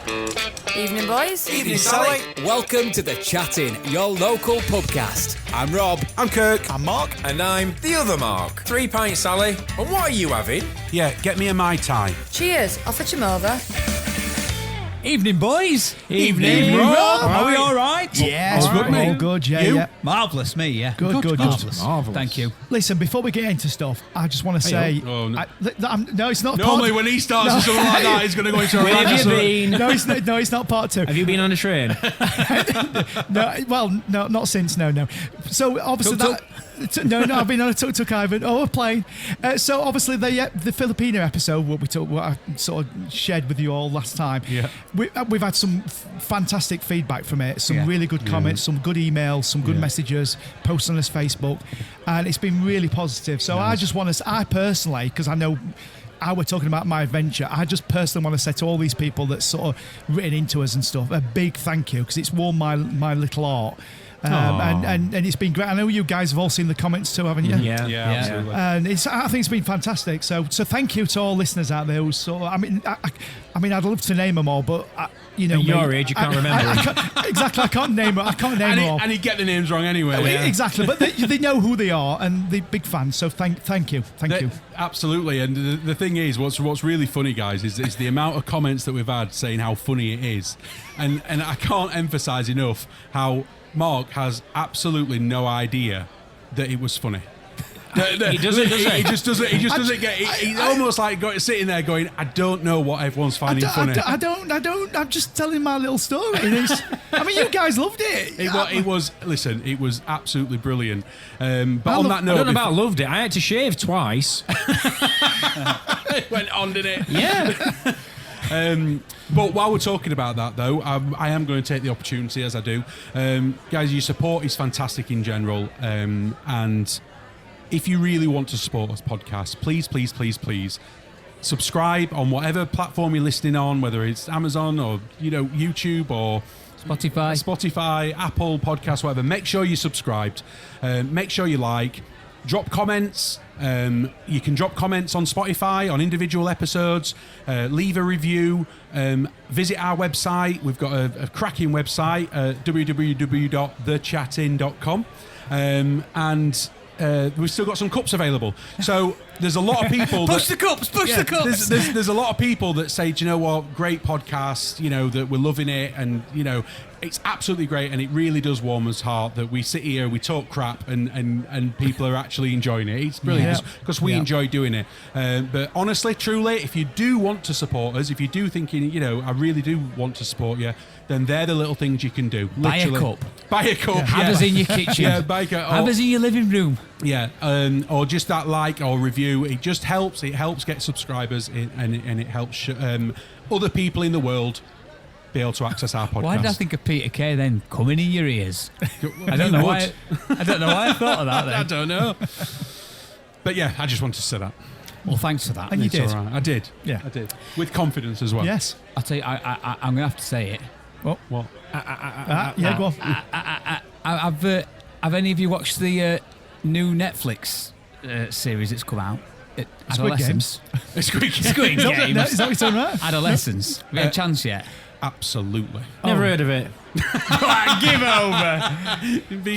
Evening, boys. Evening, Sally. Welcome to The Chat-In, your local pubcast. I'm Rob. I'm Kirk. I'm Mark. And I'm the other Mark. 3 pints, Sally. And what are you having? Yeah, get me a Mai Tai. Cheers. I'll fetch him over. Evening, boys. Evening, Rob. Are we all right? Yes, All right, mate. all good, yeah, You? yeah. Marvellous, me, yeah. Good. Marvellous. Marvellous. Thank you. Listen, before we get into stuff, I just want to say... Oh, no. No, it's not Normally part... when he starts with something like that, he's going to go into a Where rant. have you been? No, it's not part two. Have you been on a train? No, not since, no. So, obviously Tuk-tuk? No, I've been on a tuk-tuk, Ivan, or a plane. So, obviously, the Filipino episode, what I sort of shared with you all last time, Yeah. we've had some fantastic feedback from it, some really good comments, some good emails, some good messages, posts on his Facebook, and it's been really positive. So, I just want to, I personally, because I know how we're talking about my adventure, I just personally want to say to all these people that sort of written into us and stuff, a big thank you, because it's warmed my little heart. And it's been great. I know you guys have all seen the comments too, haven't you? Yeah. Absolutely. And I think it's been fantastic. So thank you to all listeners out there. I mean, I'd love to name them all, but At your age, you can't remember them. Exactly, I can't name them. them all. And he'd get the names wrong anyway. Yeah. Exactly, but they know who they are, and they're big fans. So thank you. Absolutely. And the thing is, what's really funny, guys, is the amount of comments that we've had saying how funny it is, and I can't emphasise enough how Mark has absolutely no idea that it was funny. He doesn't, does he? He just doesn't get. He's almost like sitting there going, "I don't know what everyone's finding funny." I don't. I'm just telling my little story. I mean, you guys loved it. It was. Listen, it was absolutely brilliant. But on that note, I don't know about loved it. I had to shave twice. it went on, didn't it? Yeah. But while we're talking about that, though, I am going to take the opportunity, as I do. Guys, your support is fantastic in general. And if you really want to support this podcast, please subscribe on whatever platform you're listening on, whether it's Amazon or YouTube or Spotify, Apple Podcasts, whatever. Make sure you're subscribed. Make sure you like. Drop comments. You can drop comments on Spotify on individual episodes. Leave a review. Visit our website. We've got a cracking website, www.thechatin.com. And we've still got some cups available. So there's a lot of people Push the cups. There's a lot of people that say, do you know what, great podcast, that we're loving it, and it's absolutely great, and it really does warm us heart that we sit here, we talk crap, and people are actually enjoying it. It's brilliant because we enjoy doing it. But honestly, truly, if you do want to support us, if you do thinking, I really do want to support you, then they're the little things you can do. Literally. Buy a cup. Have us in your kitchen. Yeah, buy a cup. Have us in your living room. Yeah, or just that like or review. It just helps. It helps get subscribers, and it helps other people in the world be able to access our podcast. Why did I think of Peter Kay then coming in your ears? I don't know why I thought of that then. I don't know. But yeah, I just wanted to say that. Well, thanks for that. And you It's did. all right. I did. Yeah. I did. With confidence as well. Yes. I'll tell you, I'm going to have to say it. What? What? Yeah, go on. Have any of you watched the new Netflix series that's come out? Adolescence. Squid Squid No, Games. is that what you're talking about? Adolescence. Have you had a chance yet? Absolutely. Never heard of it. Give over.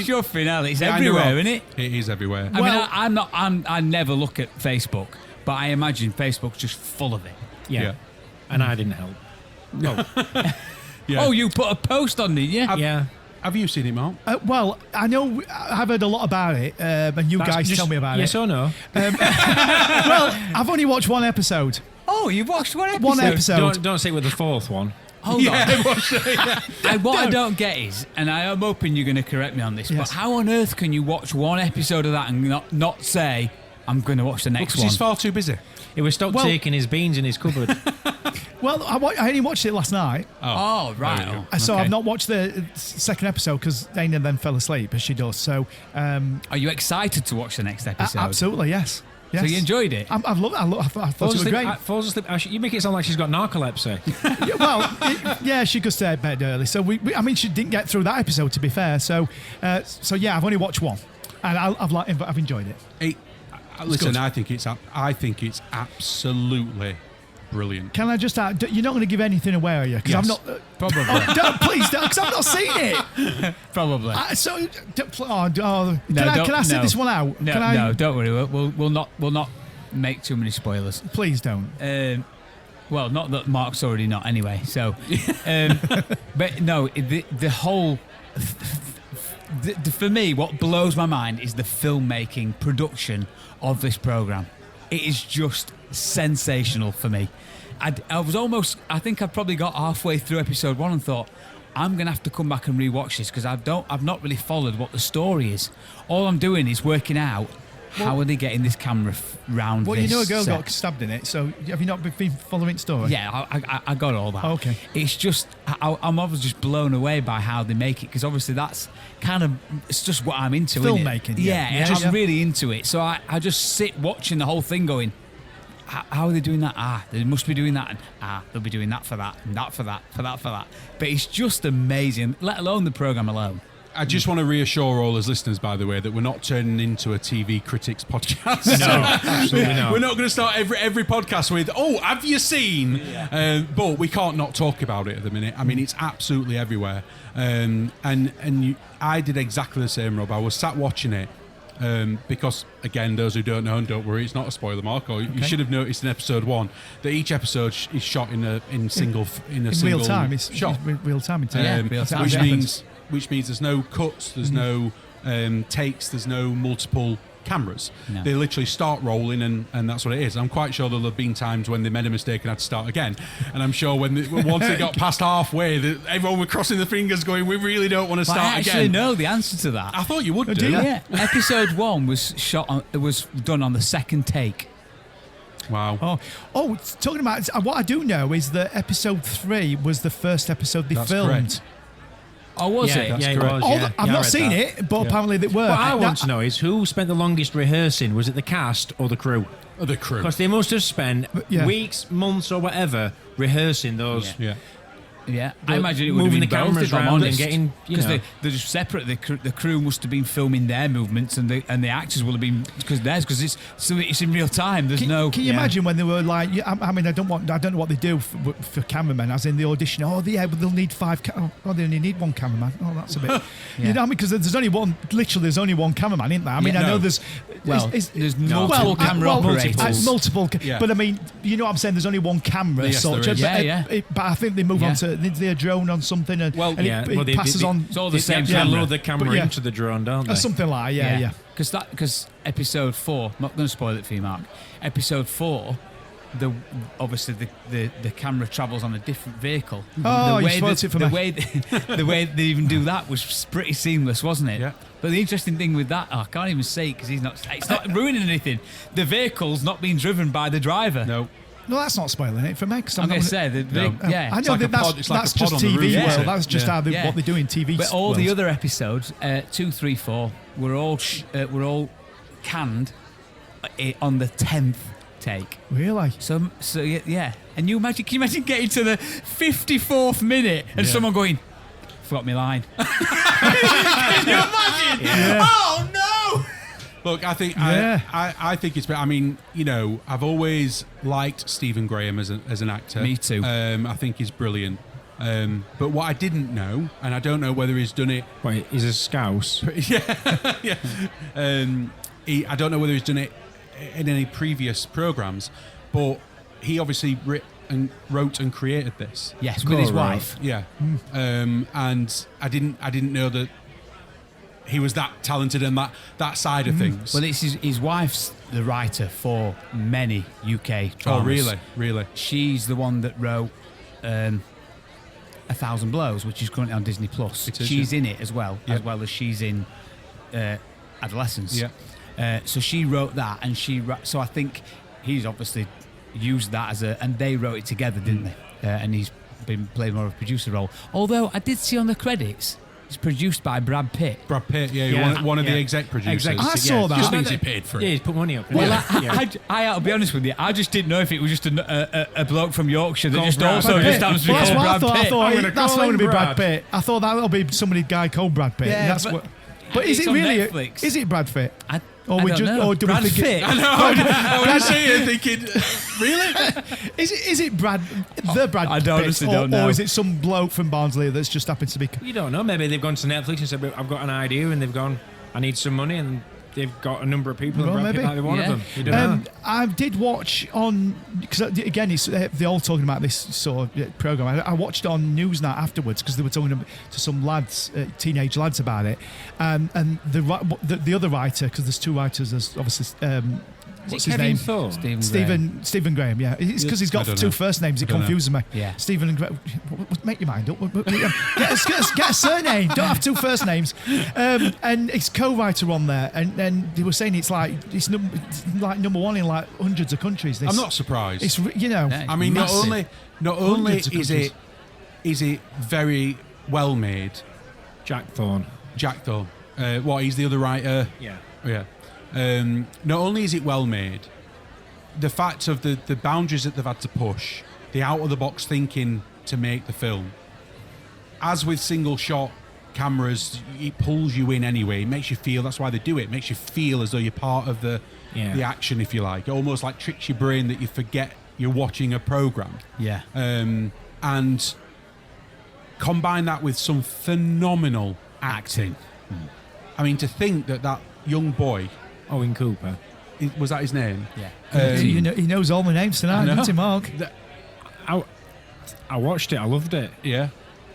Shuffing out. It's everywhere, isn't it? It is everywhere. I mean, I never look at Facebook, but I imagine Facebook's just full of it. Yeah. And I didn't help. No. Yeah. Oh, you put a post on, didn't you? Yeah. Have you seen it, Mark? Well, I know I've heard a lot about it, and you guys tell me about yes it. or no? Well, I've only watched one episode. Oh, you've watched one episode? One episode. Don't say with the fourth one. Hold on. What I don't get is, and I am hoping you're going to correct me on this, but how on earth can you watch one episode of that and not say, I'm going to watch the next one? He's far too busy. He was stuck taking his beans in his cupboard. Well, I only watched it last night. Oh, right. So Okay. I've not watched the second episode because Dana then fell asleep, as she does. So, Are you excited to watch the next episode? absolutely, yes. So you enjoyed it? I've loved it. I thought it was great. Falls asleep. You make it sound like she's got narcolepsy. Yeah, she goes to bed early. So she didn't get through that episode, to be fair. So yeah, I've only watched one, and I've enjoyed it. Listen, I think it's absolutely brilliant. Can I just add, you're not going to give anything away, are you? Because I'm Yes. not. Probably. Please don't, because I've not seen it. Probably. Can I sit this one out? No, Can I, no, don't worry. We'll not make too many spoilers. Please don't. Well, not that Mark's already not anyway. So, but no, the whole. For me, what blows my mind is the filmmaking production of this program. It is just sensational for me. I was almost. I think I probably got halfway through episode 1 and thought, I'm gonna have to come back and rewatch this because I've not really followed what the story is. All I'm doing is working out how are they getting this camera round. Well, this you know a girl set. got stabbed in it, so have you not been following the story? Yeah, I got all that. Okay. It's just, I'm obviously just blown away by how they make it because obviously that's kind of, it's just what I'm into. Filmmaking, Yeah, yeah. I'm Yeah. really into it. So I just sit watching the whole thing going, how are they doing that? They must be doing that. And, they'll be doing that for that, and that for that, for that for that. But it's just amazing, let alone the programme alone. I just want to reassure all his listeners, by the way, that we're not turning into a TV critics podcast. No, absolutely not. We're not going to start every podcast with, have you seen? Yeah. But we can't not talk about it at the minute. I mean, it's absolutely everywhere. I did exactly the same, Rob. I was sat watching it because, again, those who don't know, and don't worry, it's not a spoiler, Mark. You should have noticed in episode 1 that each episode is shot in single real time. It's shot. real time. real time. Which means there's no cuts, there's no takes, there's no multiple cameras. No. They literally start rolling, and that's what it is. I'm quite sure there'll have been times when they made a mistake and had to start again. And I'm sure once they got past halfway, everyone were crossing their fingers, going, "We really don't want to But start I actually again." know the answer to that. I thought you would do do. you? Yeah, episode 1 was it was done on the second take. Wow. Talking about what I do know is that episode 3 was the first episode they That's filmed. correct. Oh, was it? Yeah, it correct. was. Yeah. I've Yeah, I not read seen that. it, but apparently they were. What I Now, want to know is who spent the longest rehearsing? Was it the cast or the crew? The crew. Because they must have spent Yeah. weeks, months, or whatever rehearsing those. Yeah. Yeah, I imagine it would have moving been the both, cameras if I'm round and honest. getting, because they're just separate. The crew must have been filming their movements, and the actors will have been because it's in real time. There's no. Can you imagine when they were like? I mean, I don't know what they do for cameramen, as in the audition. They'll need 5. They only need 1 cameraman. That's a bit. You know what I mean? Because there's only one. Literally, there's only 1 cameraman, isn't there? I mean, I know there's. There's multiple camera operators. Yeah. But I mean, you know what I'm saying? There's only 1 camera, Yes, such. there is. But I think they move on to their drone on something, and it passes on. It's all the same They camera. load the camera But yeah. into the drone, don't they? Something like yeah. Because episode 4, I'm not going to spoil it for you, Mark. Episode 4, obviously the camera travels on a different vehicle. Oh, the you way spoiled it for me. The way they even do that was pretty seamless, wasn't it? Yeah. But the interesting thing with that, I can't even say it because it's not ruining anything. The vehicle's not being driven by the driver. No. No, that's not spoiling it for me. Because I'm going to say yeah. I know like a that's pod- it's like that's a pod just on the TV roof, world. isn't it? That's just Yeah. what they do in TV. But all the world. other episodes, 2, 3, 4, were all canned on the 10th take. Really? So yeah. And can you imagine getting to the 54th minute and someone going, "Forgot my line." Can you imagine? Yeah. Oh no! Look, I think Yeah. I think it's. I mean, I've always liked Stephen Graham as an actor. Me too. I think he's brilliant. But what I didn't know, and I don't know whether he's done it. Wait, he's a scouse. Yeah. I don't know whether he's done it in any previous programs, but he obviously wrote and created this. Yes, with his wife. Yeah. And I didn't know that he was that talented and that side of things. Well, it's his wife's the writer for many UK dramas. Oh, really? She's the one that wrote 1,000 Blows, which is currently on Disney Plus. She's in it as well as she's in Adolescence. Yeah. So she wrote that, and so I think he's obviously used that and they wrote it together, didn't they? And he's been playing more of a producer role. Although I did see on the credits, it's produced by Brad Pitt. Brad Pitt, Yeah. one of the Yeah. exec producers. I saw that. Just means he paid for it. Yeah, he's put money up. Well, Yeah. I'll be honest with you. I just didn't know if it was just a bloke from Yorkshire that Called just Brad also Pitt. just happens to be Well, that's called what I Brad thought. Pitt. I thought I'm gonna that's call not going to him be Brad Brad. Pitt. I thought that'll be somebody guy called Brad Pitt. Yeah, That's but- what. But is it's it on really? Netflix. Is it Brad Pitt? Or I we don't just, know. or do Brad we think Pitt. I know. I was saying, thinking, really? is it Brad Brad I Pitt, honestly don't know. or is it some bloke from Barnsley that's just happened to be? You don't know. Maybe they've gone to Netflix and said, "I've got an idea," and they've gone, "I need some money," and they've got a number of people. Well, and Brad Pitt maybe. might be one Yeah. of them. You don't know. I did watch on, because again, it's they're all talking about this sort of program. I watched on Newsnight afterwards because they were talking to some lads, teenage lads, about it. And the other writer, because there's two writers, there's obviously what's his Kevin name? Thorne? Stephen Graham. Yeah, it's because he's got I don't two know. first names. It I don't confuses me. Yeah. Stephen and Graham. Make your mind up. Get a surname. Don't have two first names. And it's co-writer on there, and they were saying it's like number one in like hundreds of countries. I'm not surprised. It's you know. Yeah. I mean, Massive. not only Hundreds of countries. is it very well made. Jack Thorne. Jack Thorne. He's the other writer. Yeah. Yeah. Not only is it well made, the fact of the boundaries that they've had to push, the out of the box thinking to make the film. As with single shot cameras, it pulls you in anyway. It makes you feel. That's why they do it. It makes you feel as though you're part of the action, if you like. It almost like tricks your brain that you forget you're watching a program. Yeah. And combine that with some phenomenal acting. I mean, to think that young boy, Owen Cooper. was that his name? Yeah. He knows all my names tonight, doesn't he, Mark? I watched it. I loved it. Yeah.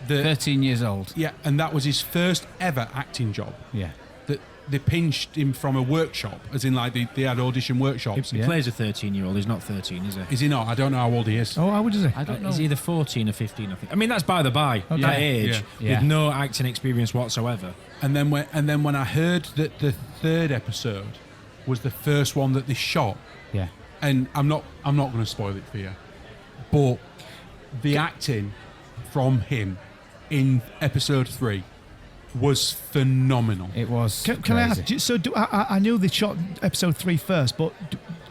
13 years old. Yeah, and that was his first ever acting job. Yeah. That they pinched him from a workshop, as in like they had audition workshops. He plays a 13-year-old. He's not 13, is he? Is he not? I don't know how old he is. Oh, how old is he? I don't know. He's either 14 or 15, I think. I mean, that's by the by. Okay. That age, Yeah. with no acting experience whatsoever. And then when I heard that the third episode was the first one that they shot, Yeah. and I'm not going to spoil it for you, but the acting from him in episode 3 was phenomenal. It was. Can I ask? So I knew they shot episode 3 first, but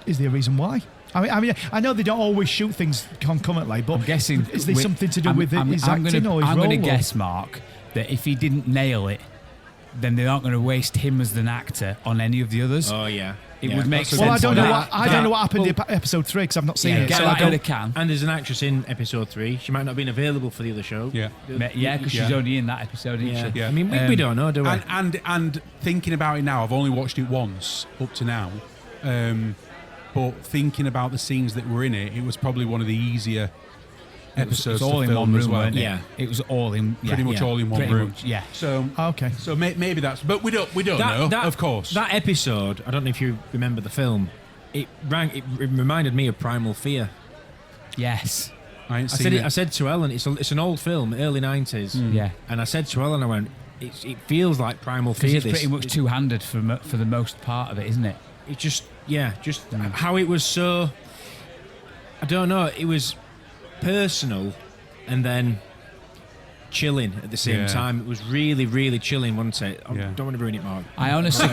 is there a reason why? I mean, I know they don't always shoot things concurrently, but I'm guessing. is there something to do with his acting or his I'm role? going to guess, Mark, that if he didn't nail it, then they aren't going to waste him as an actor on any of the others. Oh, yeah. It would make sense. Well, I don't know that- what happened in episode 3 because I've not seen Yeah, it. get So it I out of the don't. can. And there's an actress in episode 3. She might not have been available for the other show. Yeah. Yeah, because she's only in that episode, isn't Yeah. she? Yeah. I mean, we don't know, do we? And thinking about it now, I've only watched it once up to now, but thinking about the scenes that were in it, it was probably one of the easier episodes It's all to in film one as room, well. weren't it? Yeah. It was all in. Yeah, Pretty much yeah. all in one Pretty room. much, yeah. So Okay. So maybe that's, but we don't know. Of course. That episode, I don't know if you remember the film, it reminded me of Primal Fear. Yes. I ain't I seen said it. I said to Ellen, it's an old film, early 90s. Yeah. And I said to Ellen, I went, it feels like Primal Because Fear. it's pretty much two-handed for the most part of it, isn't it? It just how it was so, I don't know, it was personal and then chilling at the same Yeah. time. It was really, really chilling, wasn't it? I Yeah. don't want to ruin it, Mark. I honestly,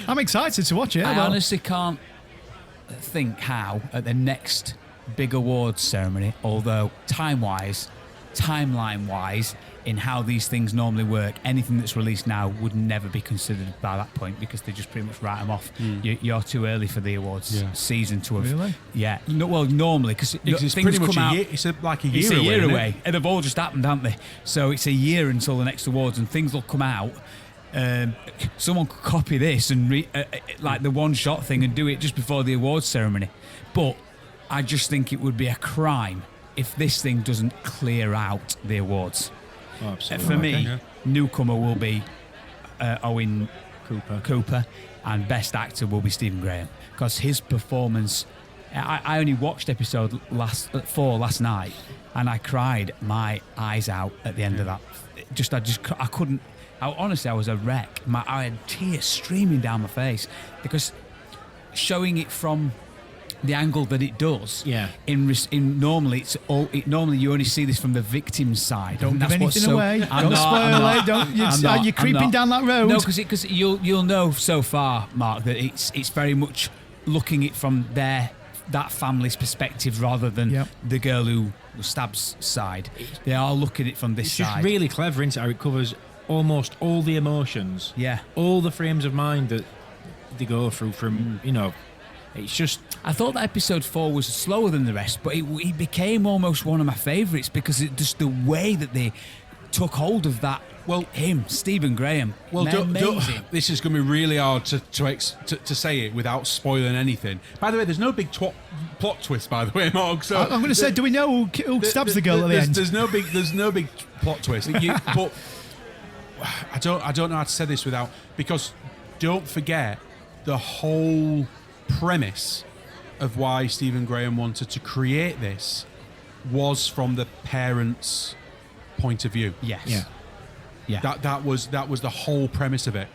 I'm excited to watch it. I Well, honestly can't think how at the next big awards ceremony, although timeline-wise, in how these things normally work, anything that's released now would never be considered by that point because they just pretty much write them off. You're too early for the awards season to have. Really? Yeah. No, well, normally because it's things pretty much come out. a year. It's like a year It's a away. year isn't it? away, and they've all just happened, haven't they? So it's a year until the next awards, and things will come out. Someone could copy this and like the one-shot thing and do it just before the awards ceremony. But I just think it would be a crime if this thing doesn't clear out the awards. Oh, absolutely. For me, newcomer will be Owen Cooper, and best actor will be Stephen Graham because his performance. I only watched episode 4 last night, and I cried my eyes out at the end of that. I couldn't. Honestly, I was a wreck. I had tears streaming down my face because showing it from the angle that it does. Yeah. Normally you only see this from the victim's side. Don't give anything away. I'm Don't spoil it. Don't. You're creeping down that road. No, because you'll know so far, Mark, that it's very much looking it from that family's perspective rather than the girl who stabs side. They are looking at it from this It's side. just really clever, isn't it? How it covers almost all the emotions. Yeah. All the frames of mind that they go through from, it's just... I thought that episode 4 was slower than the rest, but it became almost one of my favourites because just the way that they took hold of that. Well, Stephen Graham. Well, amazing. This is going to be really hard to say it without spoiling anything. By the way, there's no big plot twist. By the way, Mark. So I'm going to say, do we know who stabs the girl at the end? There's no big plot twist. But I don't know how to say this without, because don't forget the whole premise of why Stephen Graham wanted to create this was from the parents' point of view. Yes. Yeah. That was the whole premise of it.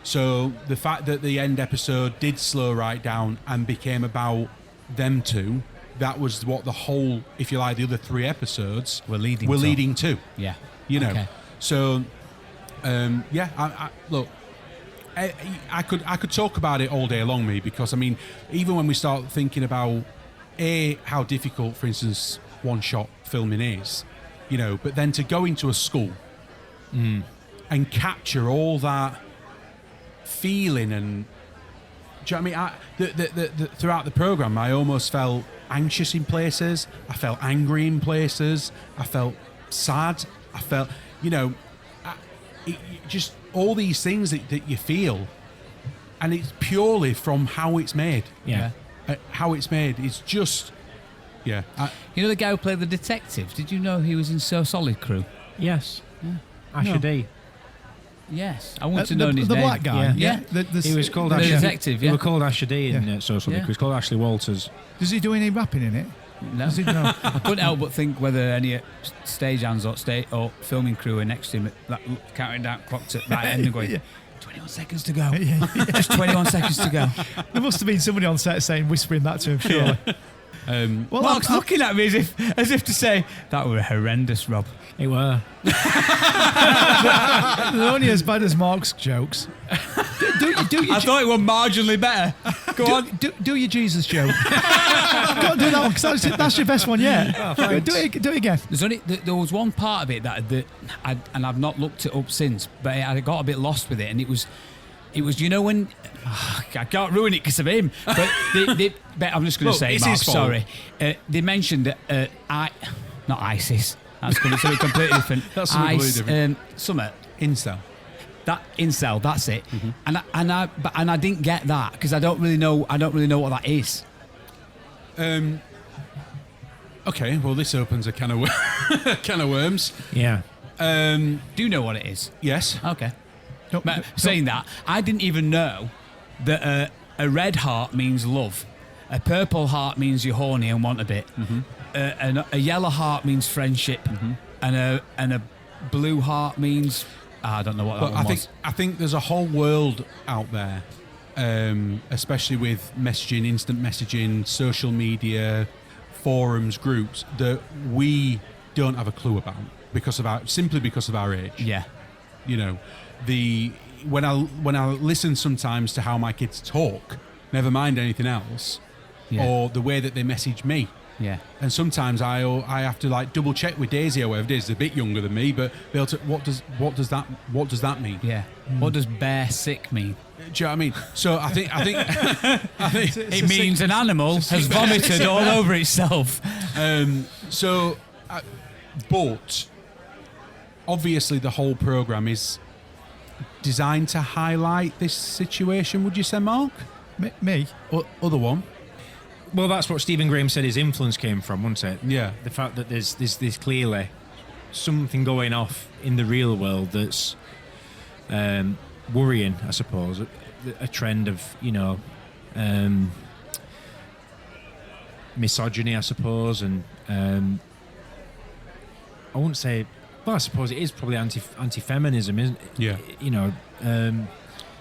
So the fact that the end episode did slow right down and became about them two, that was what the whole, if you like, the other 3 episodes were leading to. Yeah. Okay. So look, I could talk about it all day long, because I mean, even when we start thinking about how difficult, for instance, one-shot filming is, but then to go into a school and capture all that feeling, and do you know what I mean? Throughout the program, I almost felt anxious in places. I felt angry in places. I felt sad. I felt, just all these things that you feel, and it's purely from how it's made. Yeah. How it's made. It's just, yeah. The guy who played the detective, did you know he was in So Solid Crew? Yes. Asher D. Yes. I want to know his the name. black guy. Yeah. He was called the Asher. detective, He was called Asher D in So Solid Yeah. Crew. He was called Ashley Walters. Does he do any rapping in it? No. Does he know? I couldn't help but think whether any stage hands or filming crew were next to him, counting down clocks at that end and going, 21 seconds to go. Just 21 seconds to go. There must have been somebody on set whispering that to him, surely. Well, Mark's looking at me as if to say, that were horrendous, Rob. It were. They're only as bad as Mark's jokes. I thought it were marginally better. Go on. Do your Jesus joke. Go on, do that one, because that's your best one yet. Oh, do it again. There was one part of it that and I've not looked it up since, but I got a bit lost with it, and it was when I can't ruin it because of him, but I'm just going to say, Mark, sorry. They mentioned not ISIS. That's going to be something completely different. That's something completely different. Summit. Incel. That incel. That's it. Mm-hmm. And I didn't get that because I don't really know what that is. Okay. Well, this opens a can of worms. Yeah. Do you know what it is? Yes. Okay. Saying that, I didn't even know that a red heart means love, a purple heart means you're horny and want a bit, and a yellow heart means friendship, and a blue heart means I don't know what that one was. I think there's a whole world out there, especially with messaging, instant messaging, social media, forums, groups that we don't have a clue about because of our age. Yeah. When I listen sometimes to how my kids talk, never mind anything else, or the way that they message me. Yeah. And sometimes I have to double check with Daisy or whatever it is. They're a bit younger than me, but be able to, what does that mean? Yeah. What does bear sick mean? Do you know what I mean? So I think it means an animal has vomited all over itself. But obviously the whole program is designed to highlight this situation. Would you say, Mark? Me? Other one? Well, that's what Stephen Graham said his influence came from, wasn't it? Yeah. The fact that there's clearly something going off in the real world that's worrying, I suppose. A trend of, misogyny, I suppose, and I wouldn't say. Well, I suppose it is probably anti-feminism, isn't it? Yeah.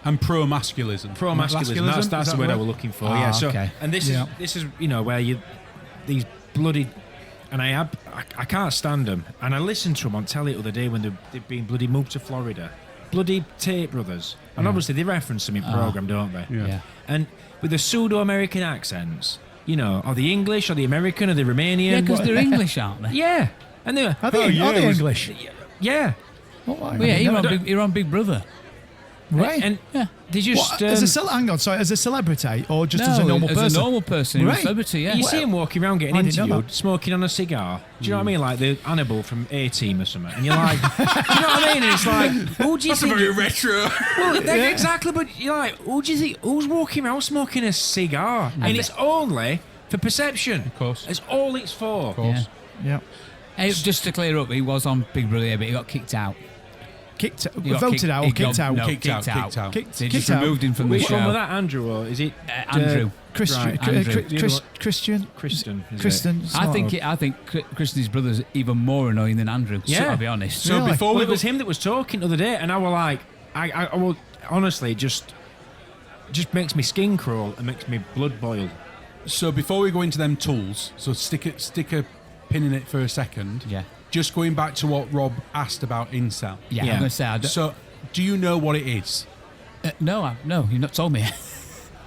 And pro-masculism. Pro-masculism. That's the word I was looking for. Yeah. So, okay. And this is where these bloody, and I can't stand them. And I listened to them on telly the other day when they've been bloody moved to Florida, bloody Tate brothers, and obviously they reference them in program, don't they? Yeah. And with the pseudo-American accents, are they English, or the American, or the Romanian? Yeah, because they're English, aren't they? Yeah. And they're Are they English? Yeah. Well, You're on Big Brother. Right. And Yeah. they just hang on, sorry, as a celebrity or just as a normal person? As a normal person, he was Right. a celebrity, yeah. you see him walking around getting I didn't know interviewed, that. smoking on a cigar. Do you know what I mean? Like the Hannibal from A-Team or something. And you're like, do you know what I mean? And it's like, who do you That's a think? very retro. Well, exactly. But you're like, who do you think? Who's walking around smoking a cigar? And it's only for perception. Of course. It's all it's for. Of course. Yeah. Hey, just to clear up, he was on Big Brother here, but he got kicked out. Voted out or kicked out? No, Kicked out. They just out. removed him from the Which one was show. that, Andrew, or is it Andrew. Christian. Right, Andrew. Christian. Kristen? is Kristen. I think Kristen's brother's even more annoying than Andrew. Yeah. I'll be honest. So Really? before Well, we it was him that was talking the other day, and I was like, I will honestly just makes me skin crawl and makes me blood boil. So before we go into them tools, so stick a pin in it for a second. Yeah. Just going back to what Rob asked about incel. Yeah, Yeah. I'm going to say, So, do you know what it is? no, you've not told me.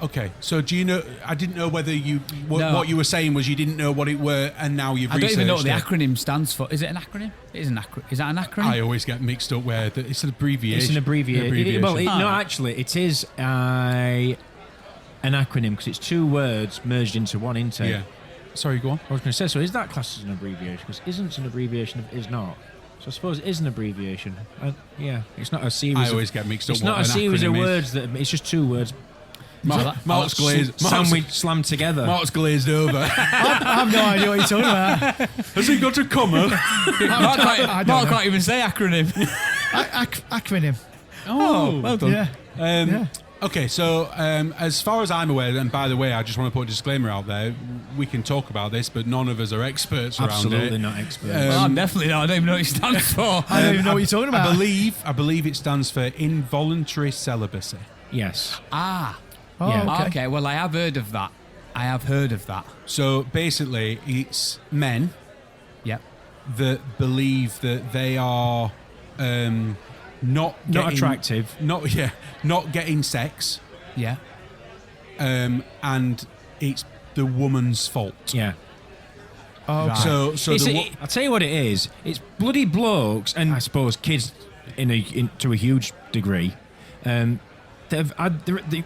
Okay, so do you know? I didn't know whether you No. what you were saying was you didn't know what it were, and now you've I don't researched even know what the it. acronym stands for. Is it an acronym? It is an acronym. Is that an acronym? I always get mixed up where it's an abbreviation. It's an abbreviation. No, Ah. actually, it is an acronym because it's two words merged into one intake. Yeah. Sorry, go on. I was going to say, so is that classed as an abbreviation? Because isn't an abbreviation of is not. So I suppose it is an abbreviation. Yeah, it's not a series. I always get mixed up. It's what not a an series of acronym is. words that it's just two words Mark's glazed. sandwich slammed together. Mark's glazed over. I have no idea what you're talking about. Has he got a comma? I don't Mark know. can't even say acronym. Acronym. Oh, well done. Yeah. Yeah. Okay, so as far as I'm aware, and by the way, I just want to put a disclaimer out there. We can talk about this, but none of us are experts around it. Absolutely not expert. Well, I'm definitely not. I don't even know what it stands for. I don't even know what you're talking about. I believe it stands for involuntary celibacy. Yes. Ah. Oh, Yeah. Okay. Well, I have heard of that. So basically, it's men Yep. that believe that they are not getting, attractive. not getting sex, Yeah. and it's the woman's fault. Yeah. Oh, okay. So I'll tell you what it is. It's bloody blokes, and I suppose kids to a huge degree. They're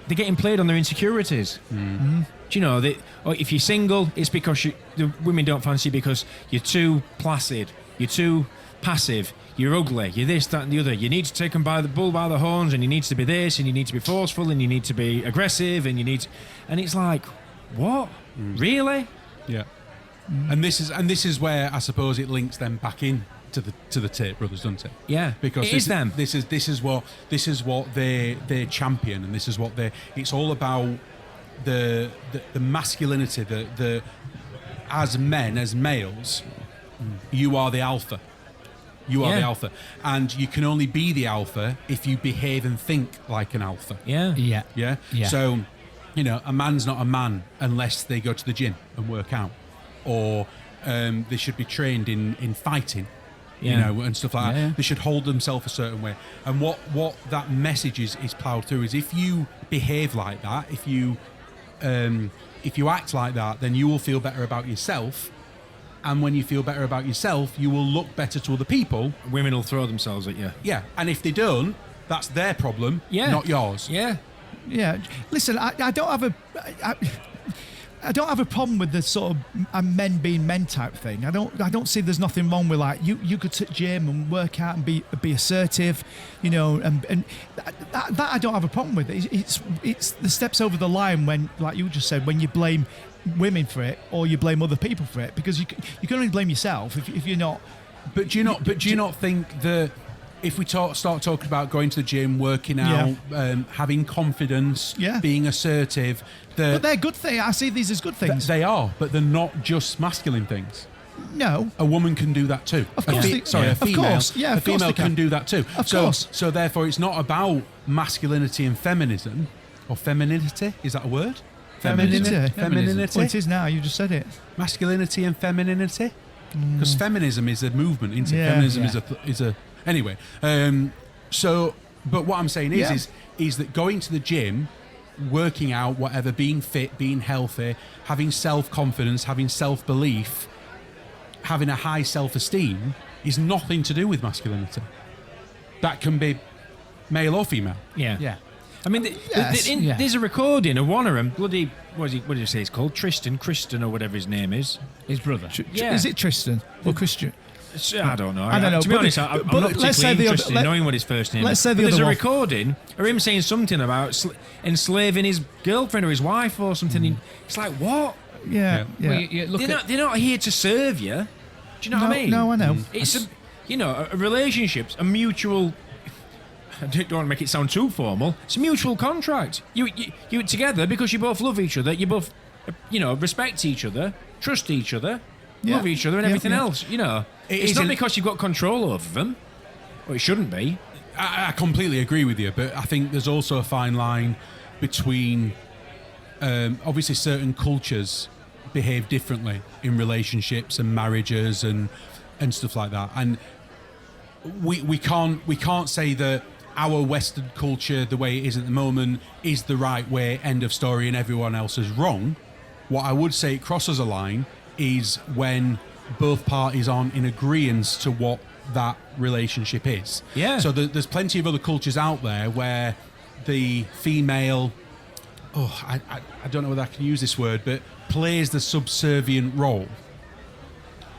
getting played on their insecurities. Mm-hmm. Do you know that? Or if you're single, it's because the women don't fancy you because you're too placid, you're too passive, you're ugly, you're this, that, and the other. You need to take them by the bull by the horns, and you need to be this, and you need to be forceful, and you need to be aggressive, and and it's like, what? Really? Yeah, and this is where I suppose it links them back in to the Tate brothers, doesn't it? Yeah, because it is them. This is what they champion, and this is what it's all about the masculinity. The as men, as males, you are the alpha. You are the alpha, and you can only be the alpha if you behave and think like an alpha. Yeah. Yeah. Yeah. Yeah. So, a man's not a man unless they go to the gym and work out, or they should be trained in fighting, and stuff like that. Yeah. They should hold themselves a certain way. And what that message is ploughed through is if you behave like that, if you act like that, then you will feel better about yourself. And when you feel better about yourself, you will look better to other people. Women will throw themselves at you. Yeah. And if they don't, that's their problem, Yeah. not yours. Yeah. Yeah. Listen, I don't have a problem with the sort of men being men type thing. I don't see there's nothing wrong with like you could sit gym and work out and be assertive, and that I don't have a problem with. It's the steps over the line when, like you just said, when you blame women for it or you blame other people for it, because you can only blame yourself if you're not. But do you not think that if we start talking about going to the gym, working out, having confidence, being assertive, But they're good things. I see these as good things. They are, but they're not just masculine things. No, a woman can do that too. Of course, a female. of course, yeah, a of course female they can do that too. Of course. So therefore, it's not about masculinity and feminism, or femininity. Is that a word? Femininity. Femininity. Well, it is now. You just said it. Masculinity and femininity. Because feminism is a movement, isn't it? Feminism is a anyway. But what I'm saying is that going to the gym, working out, whatever, being fit, being healthy, having self-confidence, having self-belief, having a high self-esteem is nothing to do with masculinity. That can be male or female. Yeah. Yeah. I mean, there's a recording of one of them. Bloody, what did you say it's called? Kristen, or whatever his name is. His brother. Yeah. Is it Tristan or Christian? I don't know. I don't know. To be honest, I'm not let's say particularly the interested in knowing what his first name is. let's say the But there's other a one. recording of him saying something about enslaving his girlfriend or his wife or something. It's like, what? Yeah. Well, you look They're not here to serve you. Do you know what I mean? No, I know. It's a relationship's a mutual. I don't want to make it sound too formal. It's a mutual contract. You together because you both love each other. You both, respect each other, trust each other, Yeah. love each other, and Yeah, everything yeah. else. It's isn't- not because you've got control over them. Well, it shouldn't be. I completely agree with you, but I think there's also a fine line between obviously certain cultures behave differently in relationships and marriages and stuff like that, and we can't say that our Western culture, the way it is at the moment, is the right way, end of story, and everyone else is wrong. What I would say it crosses a line is when both parties aren't in agreement to what that relationship is. Yeah. So there's plenty of other cultures out there where the female, I don't know whether I can use this word, but plays the subservient role.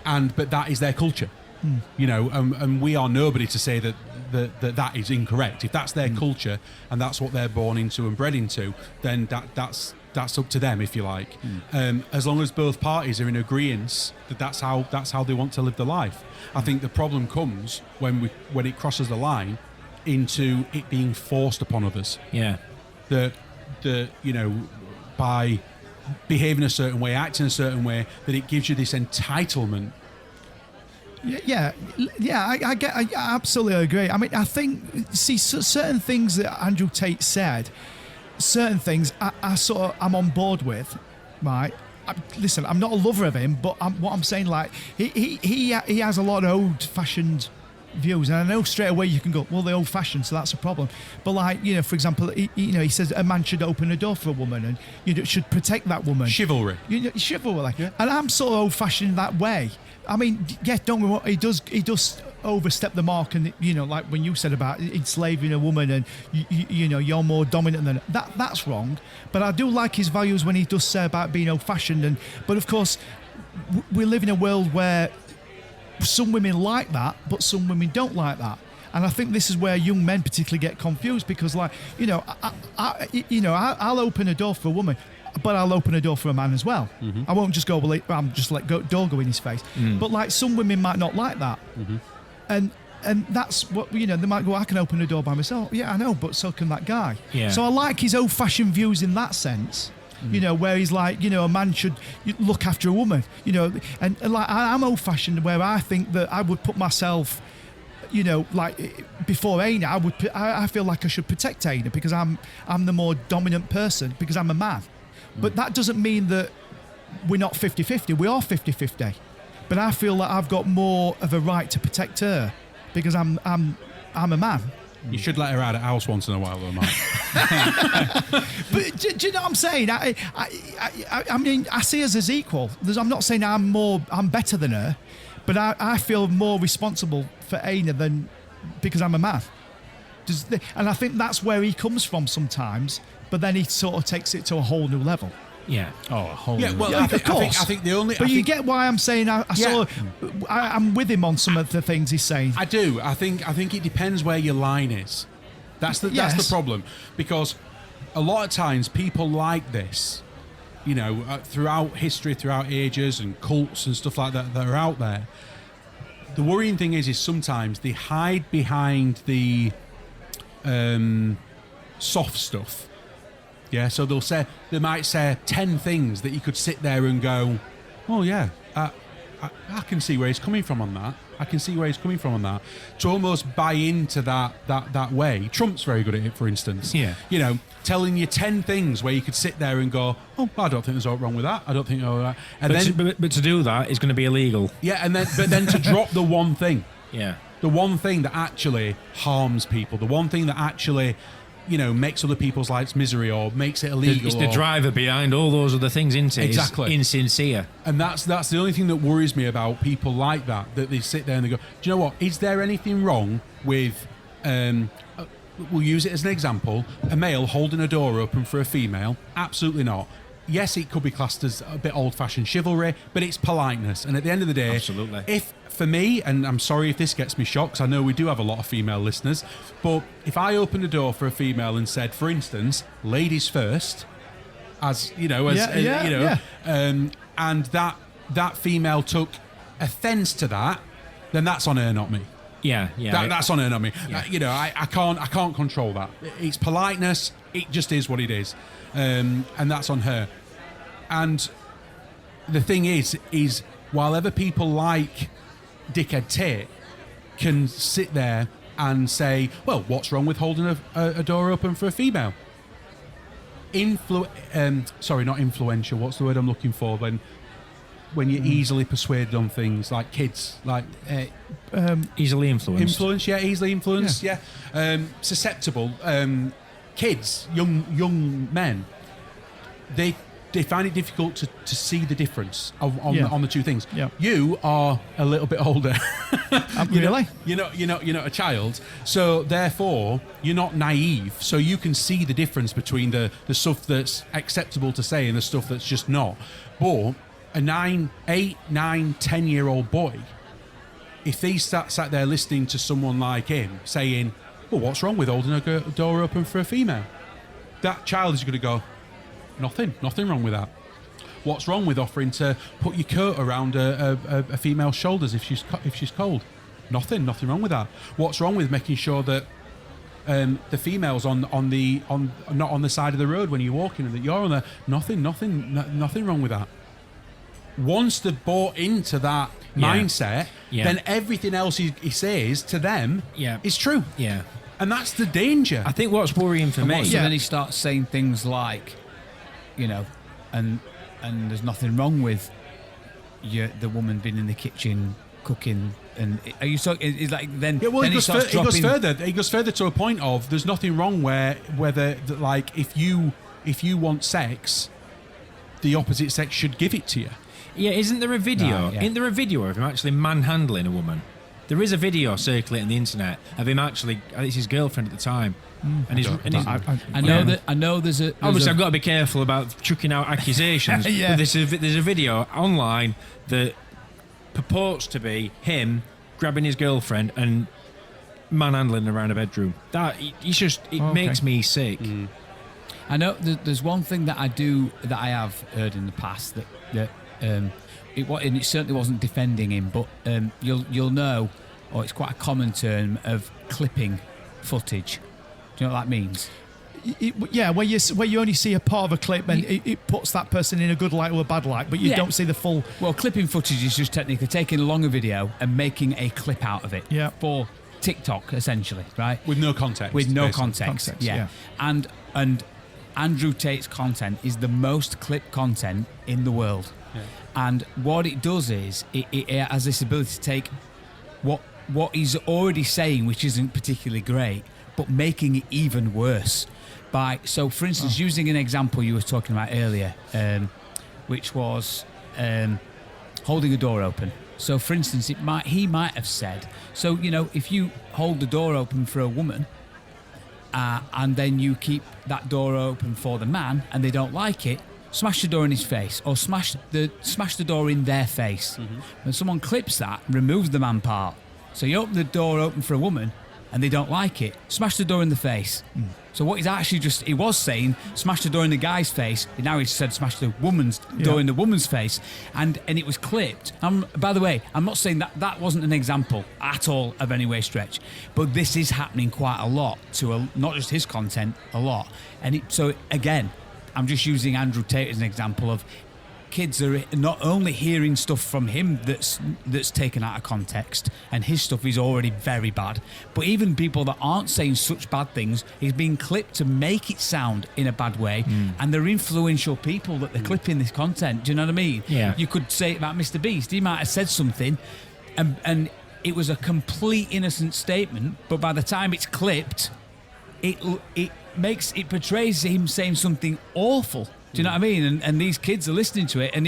But that is their culture. And we are nobody to say that is incorrect. If that's their culture and that's what they're born into and bred into, then that's up to them, if you like. As long as both parties are in agreement that that's how they want to live their life. I think the problem comes when it crosses the line into it being forced upon others. Yeah. By behaving a certain way, acting a certain way, that it gives you this entitlement. Yeah, I absolutely agree. I mean, I think, certain things that Andrew Tate said, certain things I'm on board with, right? Listen, I'm not a lover of him, but what I'm saying, like, he has a lot of old-fashioned views, and I know straight away you can go, well, they're old-fashioned, so that's a problem. But, like, for example, he says a man should open a door for a woman, and should protect that woman. Chivalry. Chivalry. Yeah. And I'm sort of old-fashioned that way. I mean, yeah, don't get me wrong, he does overstep the mark, and like when you said about enslaving a woman, and you're more dominant than that's wrong. But I do like his values when he does say about being old-fashioned, but of course we live in a world where some women like that, but some women don't like that. And I think this is where young men particularly get confused, because, like, I'll open a door for a woman, but I'll open a door for a man as well. Mm-hmm. I won't just go, well, I'm just let door go in his face. But, like, some women might not like that. Mm-hmm. And that's what, they might go, I can open a door by myself. Yeah, I know, but so can that guy. Yeah. So I like his old-fashioned views in that sense. Where he's like, a man should look after a woman, and like, I'm old-fashioned where I think that I would put myself, like, before Aina, I feel like I should protect Aina because I'm the more dominant person because I'm a man. But that doesn't mean that we're not 50-50. We are 50-50. But I feel like I've got more of a right to protect her because I'm a man. You should let her out of the house once in a while, though, Mark. But do you know what I'm saying? I mean, I see us as equal. I'm not saying I'm better than her, but I feel more responsible for Aina than because I'm a man. And I think that's where he comes from sometimes, but then he sort of takes it to a whole new level. Yeah. Oh, a whole Yeah, well, Yeah, I think the only. But you get why I'm saying I'm with him on some of the things he's saying. I do. I think it depends where your line is. That's the problem, because a lot of times people like this, throughout history, throughout ages, and cults and stuff like that are out there. The worrying thing is sometimes they hide behind the soft stuff. Yeah, so they might say 10 things that you could sit there and go, oh yeah, I can see where he's coming from on that. I can see where he's coming from on that. To almost buy into that way. Trump's very good at it, for instance. Yeah. Telling you 10 things where you could sit there and go, oh, I don't think there's anything wrong with that. I don't think that. And But to do that is going to be illegal. Yeah, but then to drop the one thing. Yeah. The one thing that actually harms people. The one thing that actually, makes other people's lives misery or makes it illegal. It's the driver behind all those other things, isn't it? Exactly. It's insincere. And that's the only thing that worries me about people like that they sit there and they go, do you know what? Is there anything wrong with we'll use it as an example, a male holding a door open for a female, absolutely not. Yes, it could be classed as a bit old-fashioned chivalry, but it's politeness. And at the end of the day, Absolutely. if, for me, and I'm sorry if this gets me shocked, 'cause I know we do have a lot of female listeners, but if I opened a door for a female and said, for instance, ladies first, as, you know, and that female took offence to that, then that's on her, not me. Yeah. That's on her, not me. Yeah. I can't control that. It's politeness. It just is what it is, and that's on her. And the thing is while other people like Dickhead Tate can sit there and say, well, what's wrong with holding a door open for a female? Sorry, not influential. What's the word I'm looking for? When you're easily persuaded on things, like kids, like Easily influenced. easily influenced, susceptible. Kids, young men, they find it difficult to see the difference on the two things. Yeah. You are a little bit older. Really? You're not a child, so therefore you're not naive. So you can see the difference between the stuff that's acceptable to say and the stuff that's just not. But a 8, 9, 10-year-old boy, if they sat there listening to someone like him saying, well, what's wrong with holding a door open for a female? That child is going to go, nothing wrong with that. What's wrong with offering to put your coat around a female's shoulders if she's cold? Nothing wrong with that. What's wrong with making sure that the female's not on the side of the road when you're walking and that you're on there? Nothing wrong with that. Once they're bought into that mindset, then everything else he says to them is true. Yeah. And that's the danger. I think what's worrying for me... So then he starts saying things like, and there's nothing wrong with the woman being in the kitchen cooking. And are you talking? It's like then. Yeah, well, then he goes further. He goes further to a point of there's nothing wrong whether like if you want sex, the opposite sex should give it to you. Yeah, isn't there a video? Isn't there a video of him actually manhandling a woman? There is a video circulating on the internet of him actually. It's his girlfriend at the time, I know there's a. Obviously, I've got to be careful about chucking out accusations. But there's a video online that purports to be him grabbing his girlfriend and manhandling around a bedroom. That makes me sick. I know there's one thing that I have heard in the past that it certainly wasn't defending him, but you'll know, or it's quite a common term of clipping footage. Do you know what that means? Where you only see a part of a clip and it puts that person in a good light or a bad light, but you don't see the full. Well, clipping footage is just technically taking a longer video and making a clip out of it for TikTok, essentially, right? With no context. With no context, yeah. And Andrew Tate's content is the most clipped content in the world. Yeah. And what it does is it has this ability to take what he's already saying, which isn't particularly great, but making it even worse. So, for instance, using an example you were talking about earlier, which was holding a door open. So, for instance, he might have said, so, if you hold the door open for a woman, and then you keep that door open for the man and they don't like it, smash the door in his face or smash the door in their face. Mm-hmm. When someone clips that, removes the man part. So you open the door open for a woman and they don't like it, smash the door in the face. So what he's actually he was saying, smash the door in the guy's face. Now he's said smash the woman's door in the woman's face. And it was clipped. By the way, I'm not saying that wasn't an example at all of any way stretch. But this is happening quite a lot to not just his content, a lot. And so again, I'm just using Andrew Tate as an example of kids are not only hearing stuff from him that's taken out of context, and his stuff is already very bad, but even people that aren't saying such bad things is being clipped to make it sound in a bad way, and they're influential people that they're clipping this content. Do you know what I mean? Yeah. You could say about Mr. Beast, he might have said something and it was a complete innocent statement, but by the time it's clipped, it portrays him saying something awful. Do you know what I mean? And these kids are listening to it, and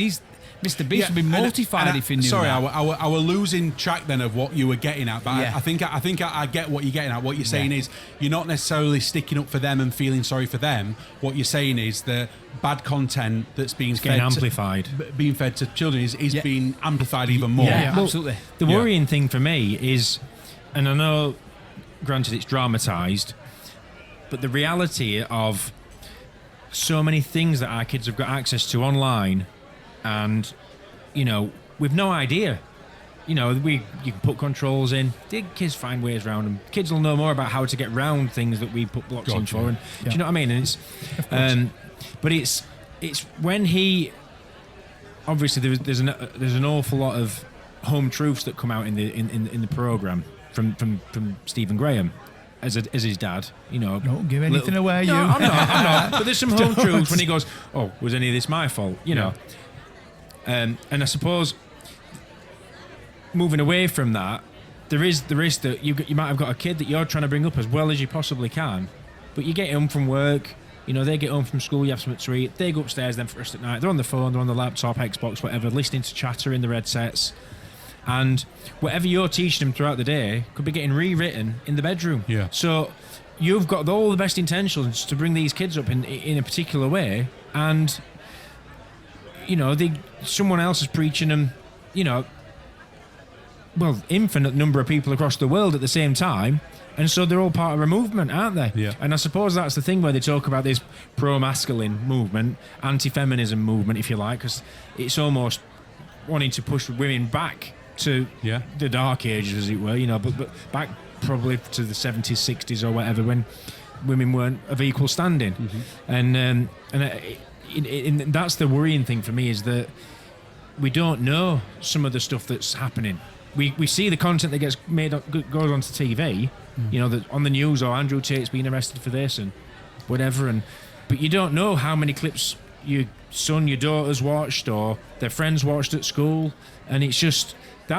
Mr. Beast would be mortified if he knew Sorry, that. I were losing track then of what you were getting at, but Yeah. I think I get what you're getting at. What you're saying is you're not necessarily sticking up for them and feeling sorry for them. What you're saying is the bad content that's being getting amplified, being fed to children is being amplified even more. Yeah, Well, absolutely. The worrying thing for me is, and I know, granted, it's dramatised, but the reality of so many things that our kids have got access to online, and we've no idea. You can put controls in. The kids find ways around them. Kids will know more about how to get round things that we put blocks in for. And do you know what I mean? And it's, but it's when he obviously there's an awful lot of home truths that come out in the program from Stephen Graham as his dad. Don't give anything away. No, you. I'm not. But there's some home truths when he goes, "Oh, was any of this my fault?" And I suppose moving away from that, there is the risk that you might have got a kid that you're trying to bring up as well as you possibly can, but you get home from work, they get home from school, you have something to eat, they go upstairs then for rest at night, they're on the phone, they're on the laptop, Xbox, whatever, listening to chatter in the headsets, and whatever you're teaching them throughout the day could be getting rewritten in the bedroom. Yeah. So you've got all the best intentions to bring these kids up in a particular way, and someone else is preaching them, infinite number of people across the world at the same time, and so they're all part of a movement, aren't they? Yeah. And I suppose that's the thing where they talk about this pro-masculine movement, anti-feminism movement, if you like, because it's almost wanting to push women back to the dark ages, as it were, but back probably to the 70s, 60s or whatever, when women weren't of equal standing. Mm-hmm. And that's the worrying thing for me, is that we don't know some of the stuff that's happening. We see the content that gets made goes onto TV, that on the news, or Andrew Tate's been arrested for this and whatever, but you don't know how many clips your son, your daughter's watched, or their friends watched at school, and it's just a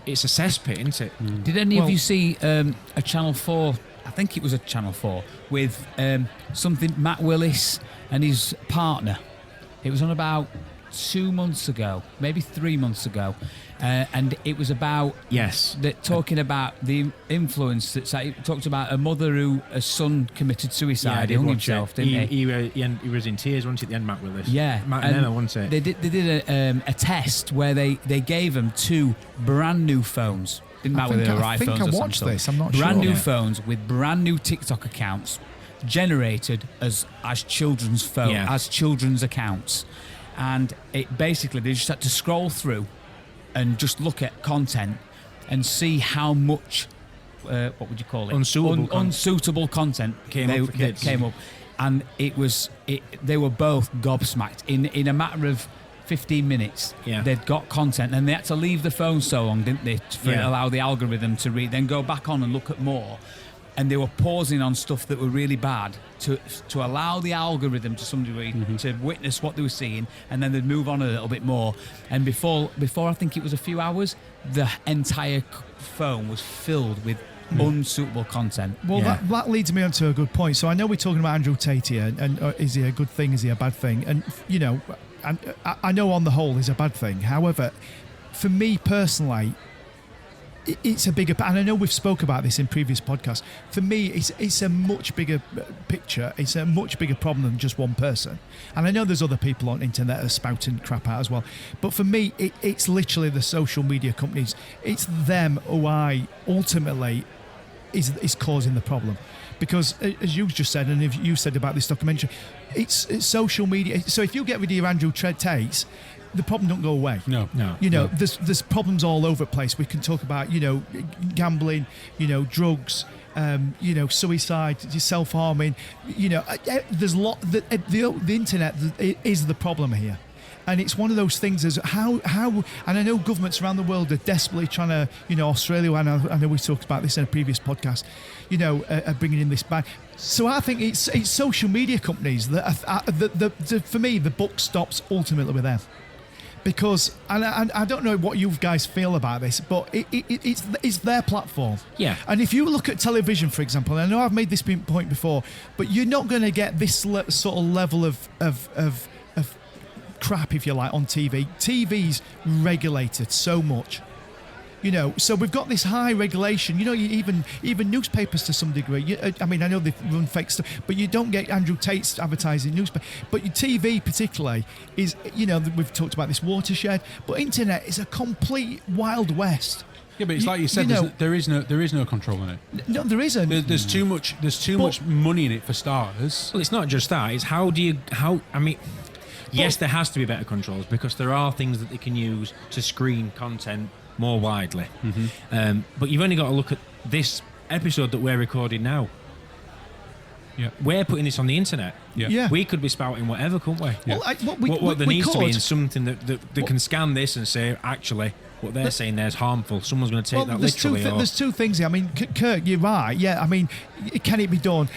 cesspit, isn't it? Did any of you see a Channel 4? I think it was a Channel 4 with something Matt Willis and his partner. It was on about 2 months ago, maybe 3 months ago, and it was about talking about the influence that it talked about a mother who a son committed suicide, he hung himself, didn't he? He was in tears, wasn't it, at the end, Matt Willis? Yeah, Matt and Emma, wasn't it? They did a test where they gave them 2 brand new phones. Didn't matter whether they were iPhones or I think I watched Samsung. this. I'm not sure. Brand new phones with brand new TikTok accounts generated as children's as children's accounts, and it basically they just had to scroll through and just look at content and see how much what would you call it, unsuitable content came up, and they were both gobsmacked in a matter of 15 minutes. They'd got content, and they had to leave the phone so long, didn't they, to allow the algorithm to read, then go back on and look at more. And they were pausing on stuff that were really bad to allow the algorithm to some degree to witness what they were seeing, and then they'd move on a little bit more. And before I think it was a few hours, the entire phone was filled with unsuitable content. Well, that leads me on to a good point. So I know we're talking about Andrew Tate here, and is he a good thing? Is he a bad thing? And and I know on the whole is a bad thing. However, for me personally, it's a bigger, and I know we've spoke about this in previous podcasts. For me, it's a much bigger picture. It's a much bigger problem than just one person. And I know there's other people on the internet that are spouting crap out as well. But for me, it's literally the social media companies. It's them who I ultimately is causing the problem. Because as you just said, and if you said about this documentary, it's social media. So if you get rid of your Andrew Tate, the problem don't go away. No. There's problems all over the place. We can talk about, gambling, drugs, suicide, self-harming. There's the internet is the problem here. And it's one of those things as how, and I know governments around the world are desperately trying to, Australia, and I know we talked about this in a previous podcast, are bringing in this ban. So I think it's social media companies that for me, the buck stops ultimately with them. Because, and I don't know what you guys feel about this, but it's their platform. Yeah. And if you look at television, for example, and I know I've made this point before, but you're not going to get this sort of level of crap, if you like, on TV. TV's regulated so much. You know, so we've got this high regulation. You know, even newspapers to some degree. I mean, I know they run fake stuff, but you don't get Andrew Tate's advertising newspaper. But your TV particularly is, you know, we've talked about this watershed, but internet is a complete Wild West. Yeah, but it's like you said, there is no control in it. No, there isn't. There's too much money in it for starters. Well, it's not just that. It's yes, there has to be better controls because there are things that they can use to screen content more widely. But you've only got to look at this episode that we're recording now. Yeah, we're putting this on the internet. Yeah. We could be spouting whatever, couldn't we? Yeah. Well, what there needs to be is something that can scan this and say, actually, what they're saying there is harmful. Someone's going to take that literally. There's two things here. I mean, Kirk, you're right. Yeah, I mean, can it be done?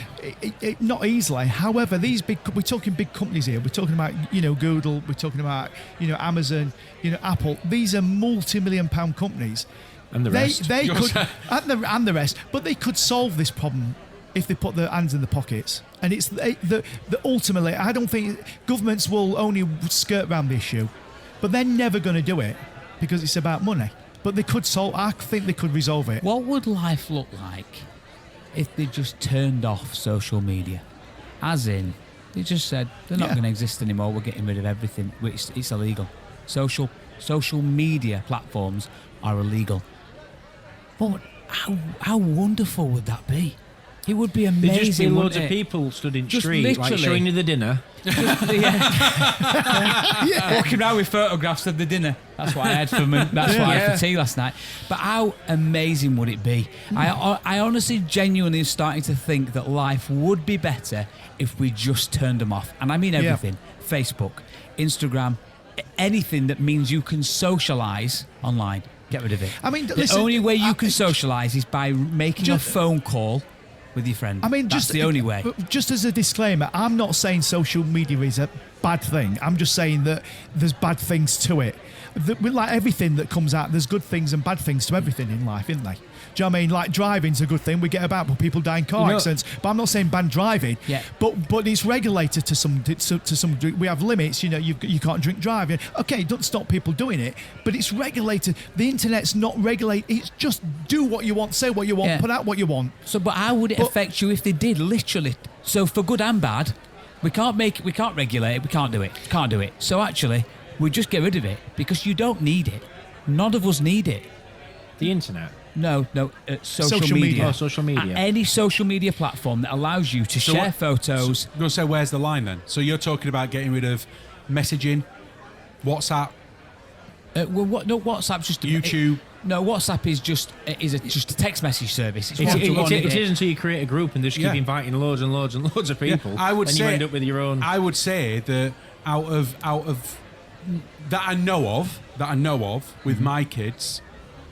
Not easily. However, we're talking big companies here. We're talking about, you know, Google. We're talking about, you know, Amazon, you know, Apple. These are multi-million-pound companies. And the rest. They could, and the rest. But they could solve this problem if they put their hands in the pockets. And it's the ultimately, I don't think governments will only skirt around the issue, but they're never going to do it because it's about money. But they could solve. I think they could resolve it. What would life look like if they just turned off social media? As in, they just said they're not going to exist anymore. We're getting rid of everything. It's illegal. Social media platforms are illegal. But how wonderful would that be? It would be amazing. There'd just be loads of people stood in the just street, like showing you the dinner. Walking around with photographs of the dinner. That's what I had for tea last night. But how amazing would it be? I honestly, genuinely am starting to think that life would be better if we just turned them off. And I mean everything. Yeah. Facebook, Instagram, anything that means you can socialise online. Get rid of it. I mean, the only way you can socialise is by making a phone call with your friend. I mean, that's the only way. Just as a disclaimer, I'm not saying social media is a bad thing. I'm just saying that there's bad things to it. Like everything that comes out, there's good things and bad things to everything in life, isn't there? Do you know what I mean? Like driving's a good thing. We get about, but people die in car accidents. But I'm not saying ban driving. Yeah. But it's regulated to some degree. We have limits. You know, you can't drink driving. Okay, it doesn't stop people doing it, but it's regulated. The internet's not regulated. It's just do what you want, say what you want, put out what you want. So, but how would it affect you if they did? Literally. So for good and bad, we can't regulate it. We can't do it. So actually, we just get rid of it because you don't need it. None of us need it. The internet. No, social media. Oh, social media. Any social media platform that allows you to share photos. So, I'm going to say, where's the line then? So you're talking about getting rid of messaging, WhatsApp. WhatsApp's just YouTube. WhatsApp is just a text message service. It is until you create a group and just keep inviting loads and loads and loads of people. I would say you end up with your own. I would say that out of that I know of with my kids.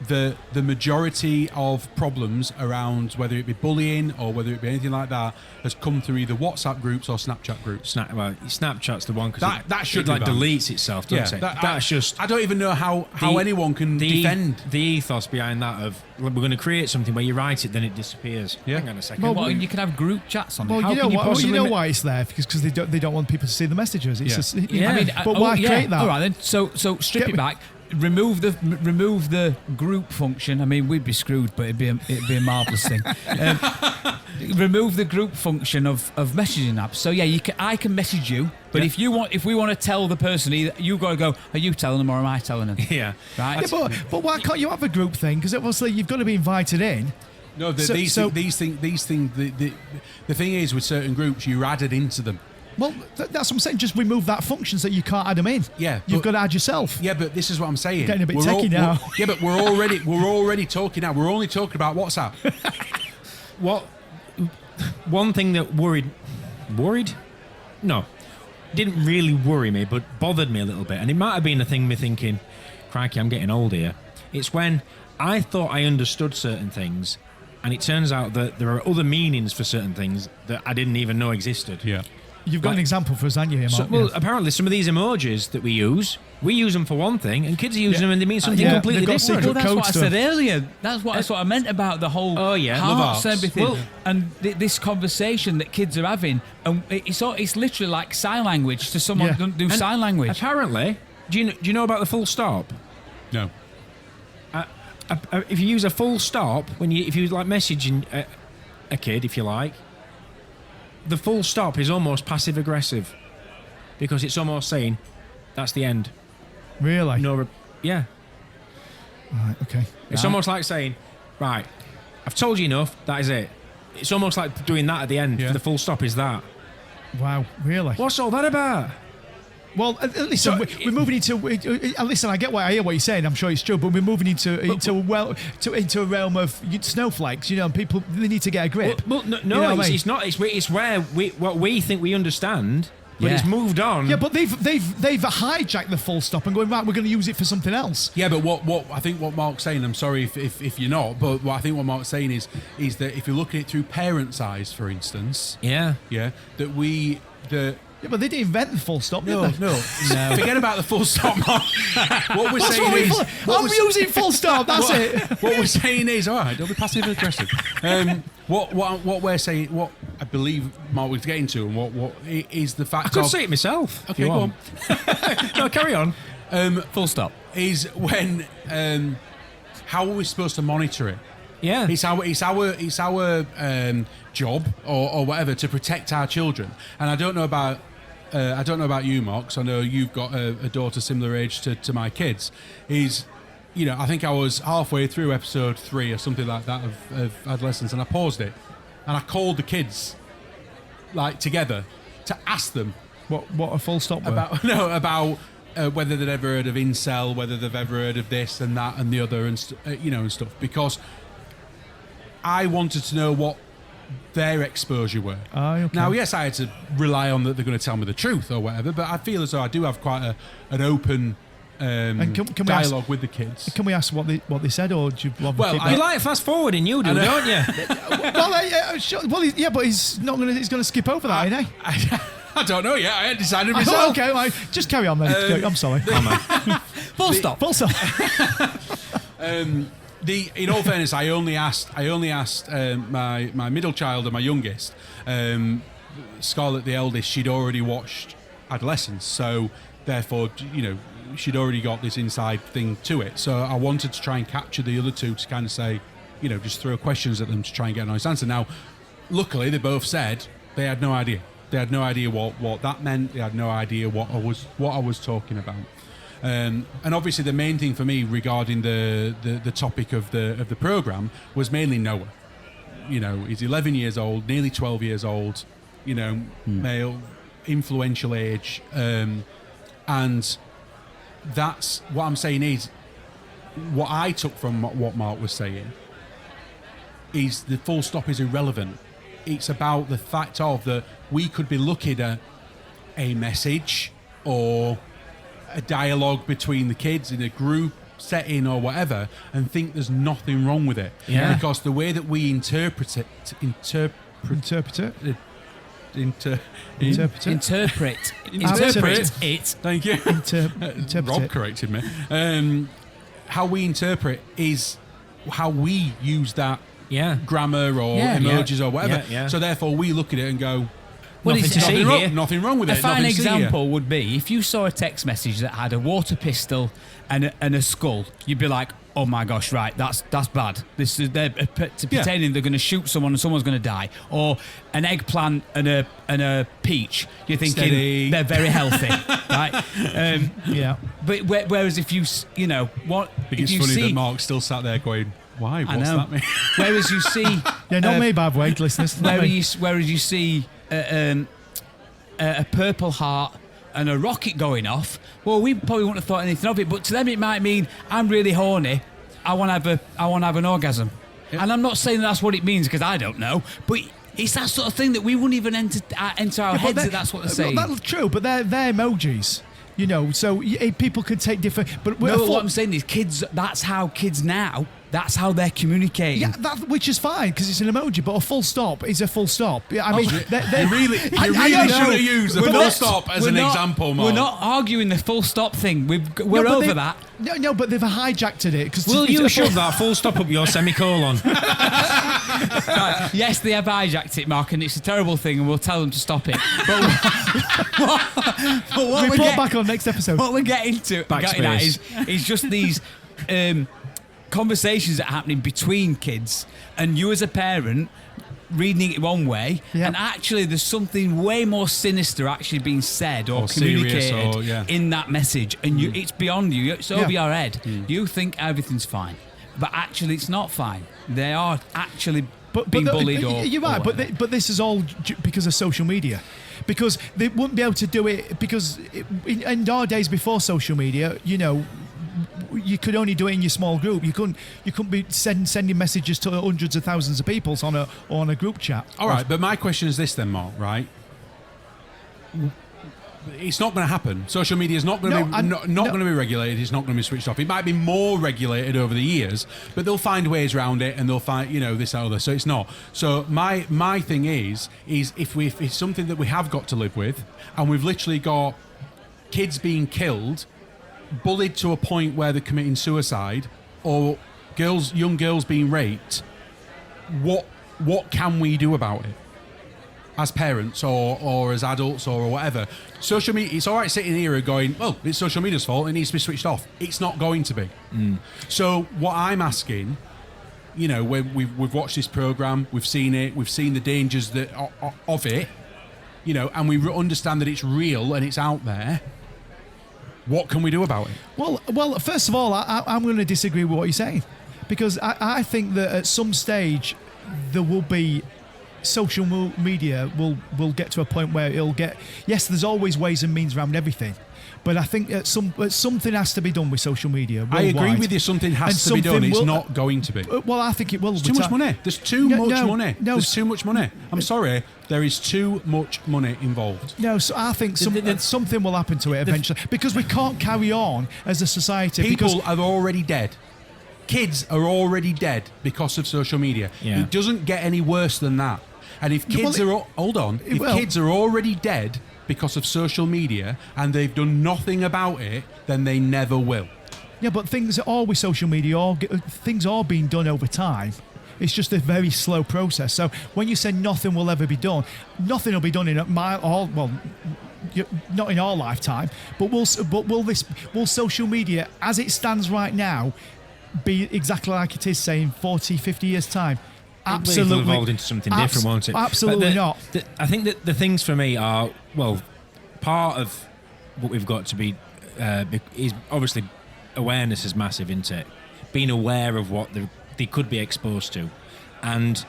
The majority of problems around whether it be bullying or whether it be anything like that has come through either WhatsApp groups or Snapchat groups. Snapchat's the one because that should it deletes itself, doesn't it? That's just. I don't even know how anyone can defend the ethos behind that of we're going to create something where you write it then it disappears. Yeah. Hang on a second. Well, you can have group chats on it. Well, you know why it's there because they don't want people to see the messages. It's just, but why create that? All right then. So strip it back. Remove the group function. I mean, we'd be screwed, but it'd be a marvelous thing. Remove the group function of messaging apps. So yeah, I can message you, but if we want to tell the person, either you got to go. Are you telling them or am I telling them? Yeah, right. Yeah, but why can't you have a group thing? Because obviously you've got to be invited in. No, these things. The thing is, with certain groups, you're added into them. Well, that's what I'm saying. Just remove that function so you can't add them in. Yeah, you've got to add yourself. Yeah, but this is what I'm saying. Getting a bit techie now. But we're already talking now. We're only talking about WhatsApp. One thing that worried? No, didn't really worry me, but bothered me a little bit, and it might have been a thing me thinking, crikey, I'm getting old here. It's when I thought I understood certain things, and it turns out that there are other meanings for certain things that I didn't even know existed. Yeah. You've got Like- an example for us, haven't you, here, Mark? Well, apparently some of these emojis that we use them for one thing, and kids are using them and they mean something yeah, completely they've got different. secret Well, that's codes what I to said them. earlier. That's what I meant about the whole Oh, yeah. Love hearts and arts. everything. Well- And this conversation that kids are having, and it's literally like sign language to someone Yeah. who doesn't do And sign language. Apparently, do you know about the full stop? No. If you use a full stop if you like messaging a kid, if you like, the full stop is almost passive aggressive because it's almost saying that's the end. Really? Yeah, Right, okay. it's almost like saying, right, I've told you enough. That is it. It's almost like doing that at the end. Yeah. The full stop is that. Wow, really? What's all that about? Well, listen, we're moving into. Listen, I hear what you're saying. I'm sure it's true, but we're moving into a realm of snowflakes. You know, and people they need to get a grip. Well, no, You know what I mean? it's not. It's where what we think we understand, but Yeah. it's moved on. Yeah, but they've hijacked the full stop and going right. We're going to use it for something else. Yeah, but what I think what Mark's saying, I'm sorry if you're not, but what I think what Mark's saying is that if you look at it through parents' eyes, for instance, yeah. Yeah, but they didn't invent the full stop, did they? No. Forget about the full stop, Mark. What we're That's saying what is, I'm using full stop. That's it. what we're saying is, all right, don't be passive aggressive. What we're saying, what I believe Mark was getting to, and what is the fact I could of say it myself. Okay, if you go want. No, carry on. Full stop. is when how are we supposed to monitor it? Yeah. It's our job or whatever to protect our children. And I don't know about you, Mark. 'Cause I know you've got a daughter similar age to my kids. I think I was halfway through episode 3 or something like that of adolescence, and I paused it, and I called the kids like together to ask them What a full stop were. about whether they'd ever heard of incel, whether they've ever heard of this and that and the other, and and stuff, because I wanted to know what their exposure were. Okay. Now, yes, I had to rely on that they're going to tell me the truth or whatever, but I feel as though I do have quite an open And can we dialogue with the kids. Can we ask what they said, or do you want Well, to keep You that? like fast forwarding, you do, don't you? Sure. Yeah, but he's not going to. He's going to skip over that, ain't he? I don't know yet. I hadn't decided Oh, myself. okay, right. Just carry on then. I'm sorry. Full stop. Full stop. In all fairness, I only asked my middle child and my youngest. Scarlett, the eldest, she'd already watched Adolescence, so therefore, she'd already got this inside thing to it. So I wanted to try and capture the other two to kind of say, just throw questions at them to try and get an honest answer. Now, luckily, they both said they had no idea. They had no idea what that meant. They had no idea what I was talking about. And obviously, the main thing for me regarding the topic of the program was mainly Noah. He's 11 years old, nearly 12 years old. Male, influential age, and that's what I'm saying is what I took from what Mark was saying is the full stop is irrelevant. It's about the fact of that we could be looking at a message or a dialogue between the kids in a group setting or whatever and think there's nothing wrong with it. Yeah. Because the way that we interpret it. Interpret it. Thank you. Interpret Rob it. corrected me. How we interpret is how we use that grammar or emojis or whatever. Yeah. So therefore we look at it and go, Well, Nothing to see here. nothing wrong with A it. fine nothing to see here. example would be if you saw a text message that had a water pistol and a skull, you'd be like, "Oh my gosh, right? That's bad. They're pretending they're going to shoot someone and someone's going to die." Or an eggplant and a peach, you're thinking Steady. they're very healthy, right? Yeah. But whereas if you s- you know what, I think if it's you funny see, that Mark's still sat there going, "Why? I What's know. that mean?" Whereas you see, Yeah, not me, by the way, listeners. Not me. whereas you see a purple heart and a rocket going off, well, we probably wouldn't have thought anything of it, but to them it might mean I'm really horny. I want to have an orgasm, and I'm not saying that's what it means because I don't know, but it's that sort of thing that we wouldn't even enter our heads that that's what they're saying. Well, that's true, but they're emojis. So people could take different. But No, what I'm saying is, kids. That's how kids now That's how they're communicating. Yeah, which is fine because it's an emoji, but a full stop is a full stop. I mean, You really should have used the We're full not- stop as we're an not- example, Mark. We're not arguing the full stop thing. We're but over that. No, but they've hijacked it. Cause Will it's you a shove that full stop up your semicolon? Right, yes, they have hijacked it, Mark, and it's a terrible thing, and we'll tell them to stop it. But what we're Report back on next episode. What we're getting at is just these conversations that are happening between kids, and you as a parent reading it one way, and actually there's something way more sinister actually being said or communicated in that message, and it's beyond you. It's over your head. You think everything's fine, but actually it's not fine. They are actually being bullied. You're right, but this is all because of social media. Because they wouldn't be able to do it because in our days before social media, you know, you could only do it in your small group. You couldn't be sending messages to hundreds of thousands of people on a group chat. All right, but my question is this then, Mark, right? It's not going to happen. Social media is not going to be regulated. It's not going to be switched off. It might be more regulated over the years, but they'll find ways around it, and they'll find this, that, other. So it's not. So my thing is if it's something that we have got to live with, and we've literally got kids being killed, bullied to a point where they're committing suicide, or young girls being raped, what can we do about it as parents or as adults or whatever? Social media, it's all right sitting here and going, well, it's social media's fault, it needs to be switched off. It's not going to be. So what I'm asking, when we've watched this programme, we've seen it, we've seen the dangers of it, and we understand that it's real and it's out there. What can we do about it? Well, first of all, I'm going to disagree with what you're saying, because I think that at some stage there will be social media will get to a point where it'll get. Yes, there's always ways and means around everything, but I think something has to be done with social media worldwide. I agree with you. Something has to be done. It's not going to be. Well, I think it will. There's too much money. There's too much money. No, there's too much money. I'm sorry. There is too much money involved. No, so I think something will happen to it eventually, because we can't carry on as a society. People are already dead. Kids are already dead because of social media. Yeah. It doesn't get any worse than that. And if kids kids are already dead because of social media and they've done nothing about it, then they never will. Yeah, but things are with social media, things are being done over time. It's just a very slow process. So when you say nothing will ever be done, nothing will be done not in our lifetime. But will social media, as it stands right now, be exactly like it is, say, in 40, 50 years' time? Absolutely. It'll evolve into something different, won't it? Absolutely not. I think that the things for me are, part of what we've got to be is obviously awareness is massive, isn't it? Being aware of what they could be exposed to, and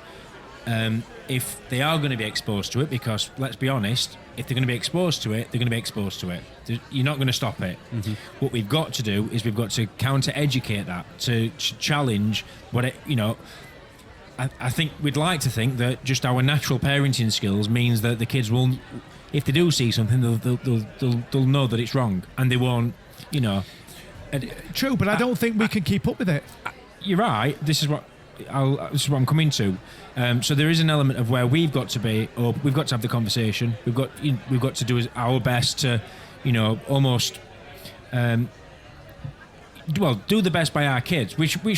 if they are going to be exposed to it, because let's be honest, if they're going to be exposed to it, they're going to be exposed to it. You're not going to stop it. Mm-hmm. What we've got to do is we've got to counter-educate that, to challenge what it, I think we'd like to think that just our natural parenting skills means that the kids will, if they do see something, they'll know that it's wrong, and they won't, True, but I don't think we can keep up with it. You're right. This is what I'm coming to. So there is an element of where we've got to be, or we've got to have the conversation. We've got to do our best to, almost. Do the best by our kids, which we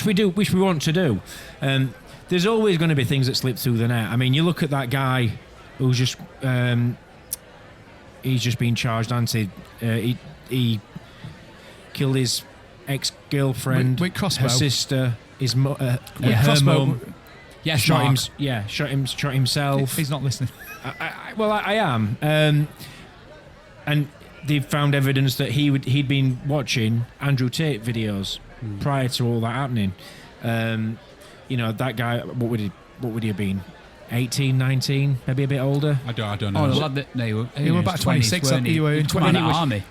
want to do. There's always going to be things that slip through the net. I mean, you look at that guy who's just he's just been charged, hasn't he? He killed his ex-girlfriend, with crossbow. Her sister, his her crossbow. mum. Yes, shot himself. He's not listening. I am. And they found evidence that he'd been watching Andrew Tate videos prior to all that happening. That guy, what would he have been? 18, 19, maybe a bit older? I don't know. Oh, the lad that he were about 26. He were in the army.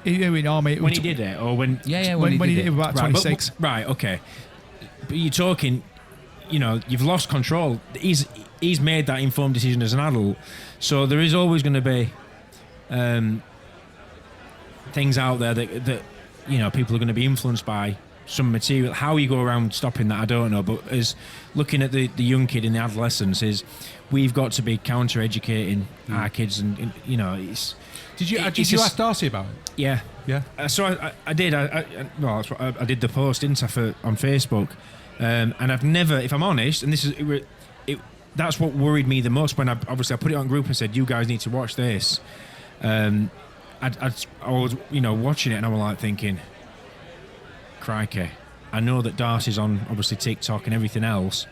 He was in army. When he did it, or when? Yeah, when he did it, about 26. Right, okay. But you're talking, you've lost control. He's made that informed decision as an adult. So there is always going to be things out there that people are going to be influenced by some material. How you go around stopping that, I don't know. But as looking at the young kid in the adolescence, is we've got to be counter-educating our kids, and you know, it's. Did you ask Darcy about it? Yeah, Yeah. So I did. Well, that's what I did the post, didn't I, on Facebook, and I've never, if I'm honest, and this is that's what worried me the most when I put it on group and said, you guys need to watch this. I was watching it and I was like thinking, crikey, I know that Darcy's on obviously TikTok and everything else.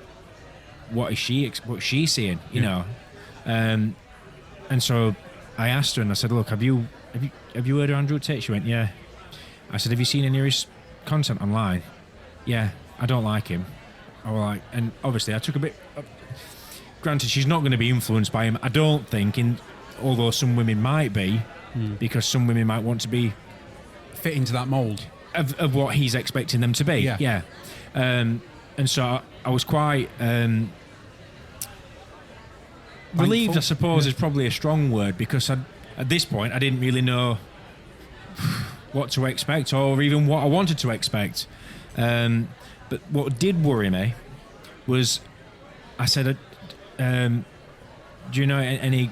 What's she seeing? You know, and so I asked her and I said, look, have you heard of Andrew Tate? She went, yeah. I said, have you seen any of his content online? Yeah, I don't like him. I was like, and obviously I took a bit. Granted, she's not going to be influenced by him, I don't think. Although some women might be, because some women might want to be Fit into that mould of what he's expecting them to be. Yeah. And so I was quite relieved, I suppose, is probably a strong word, because at this point I didn't really know what to expect or even what I wanted to expect. But what did worry me was, I said, do you know any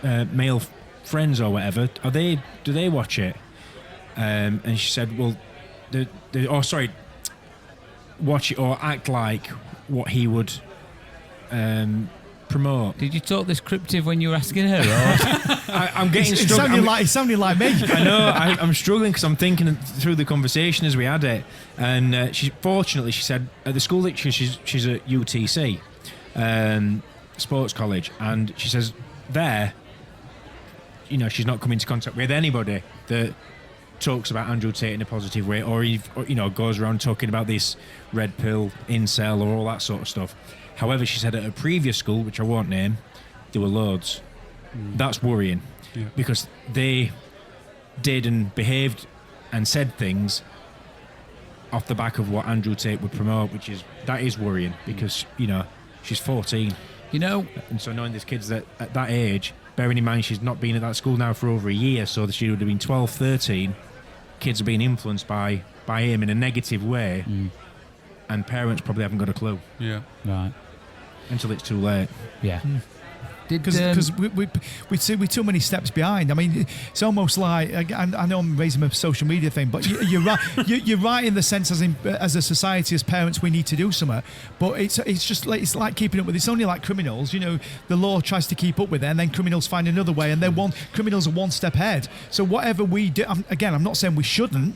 male friends or whatever? Do they watch it? And she said, well, watch it or act like what he would promote. Did you talk descriptive when you were asking her? Or? I'm getting struggling. It sounded like me. I know. I'm struggling because I'm thinking through the conversation as we had it, and she said at the school that she's at UTC, sports college, and she says there, she's not come into contact with anybody that talks about Andrew Tate in a positive way, or goes around talking about this red pill, incel, or all that sort of stuff. However, she said at a previous school, which I won't name, there were loads. That's worrying, because they did and behaved and said things off the back of what Andrew Tate would promote, that is worrying, because she's 14, and so knowing there's kids that at that age, bearing in mind she's not been at that school now for over a year, so that she would have been 12, 13, kids are being influenced by him in a negative way, and parents probably haven't got a clue. Yeah. Right. Until it's too late. Yeah. Because we're too many steps behind. I mean, it's almost like, I know I'm raising a social media thing, but you're right. You're right in the sense as a society, as parents, we need to do something. But it's just like, it's like keeping up with. It's only like criminals. The law tries to keep up with it, and then criminals find another way, and criminals are one step ahead. So whatever we do, I'm not saying we shouldn't.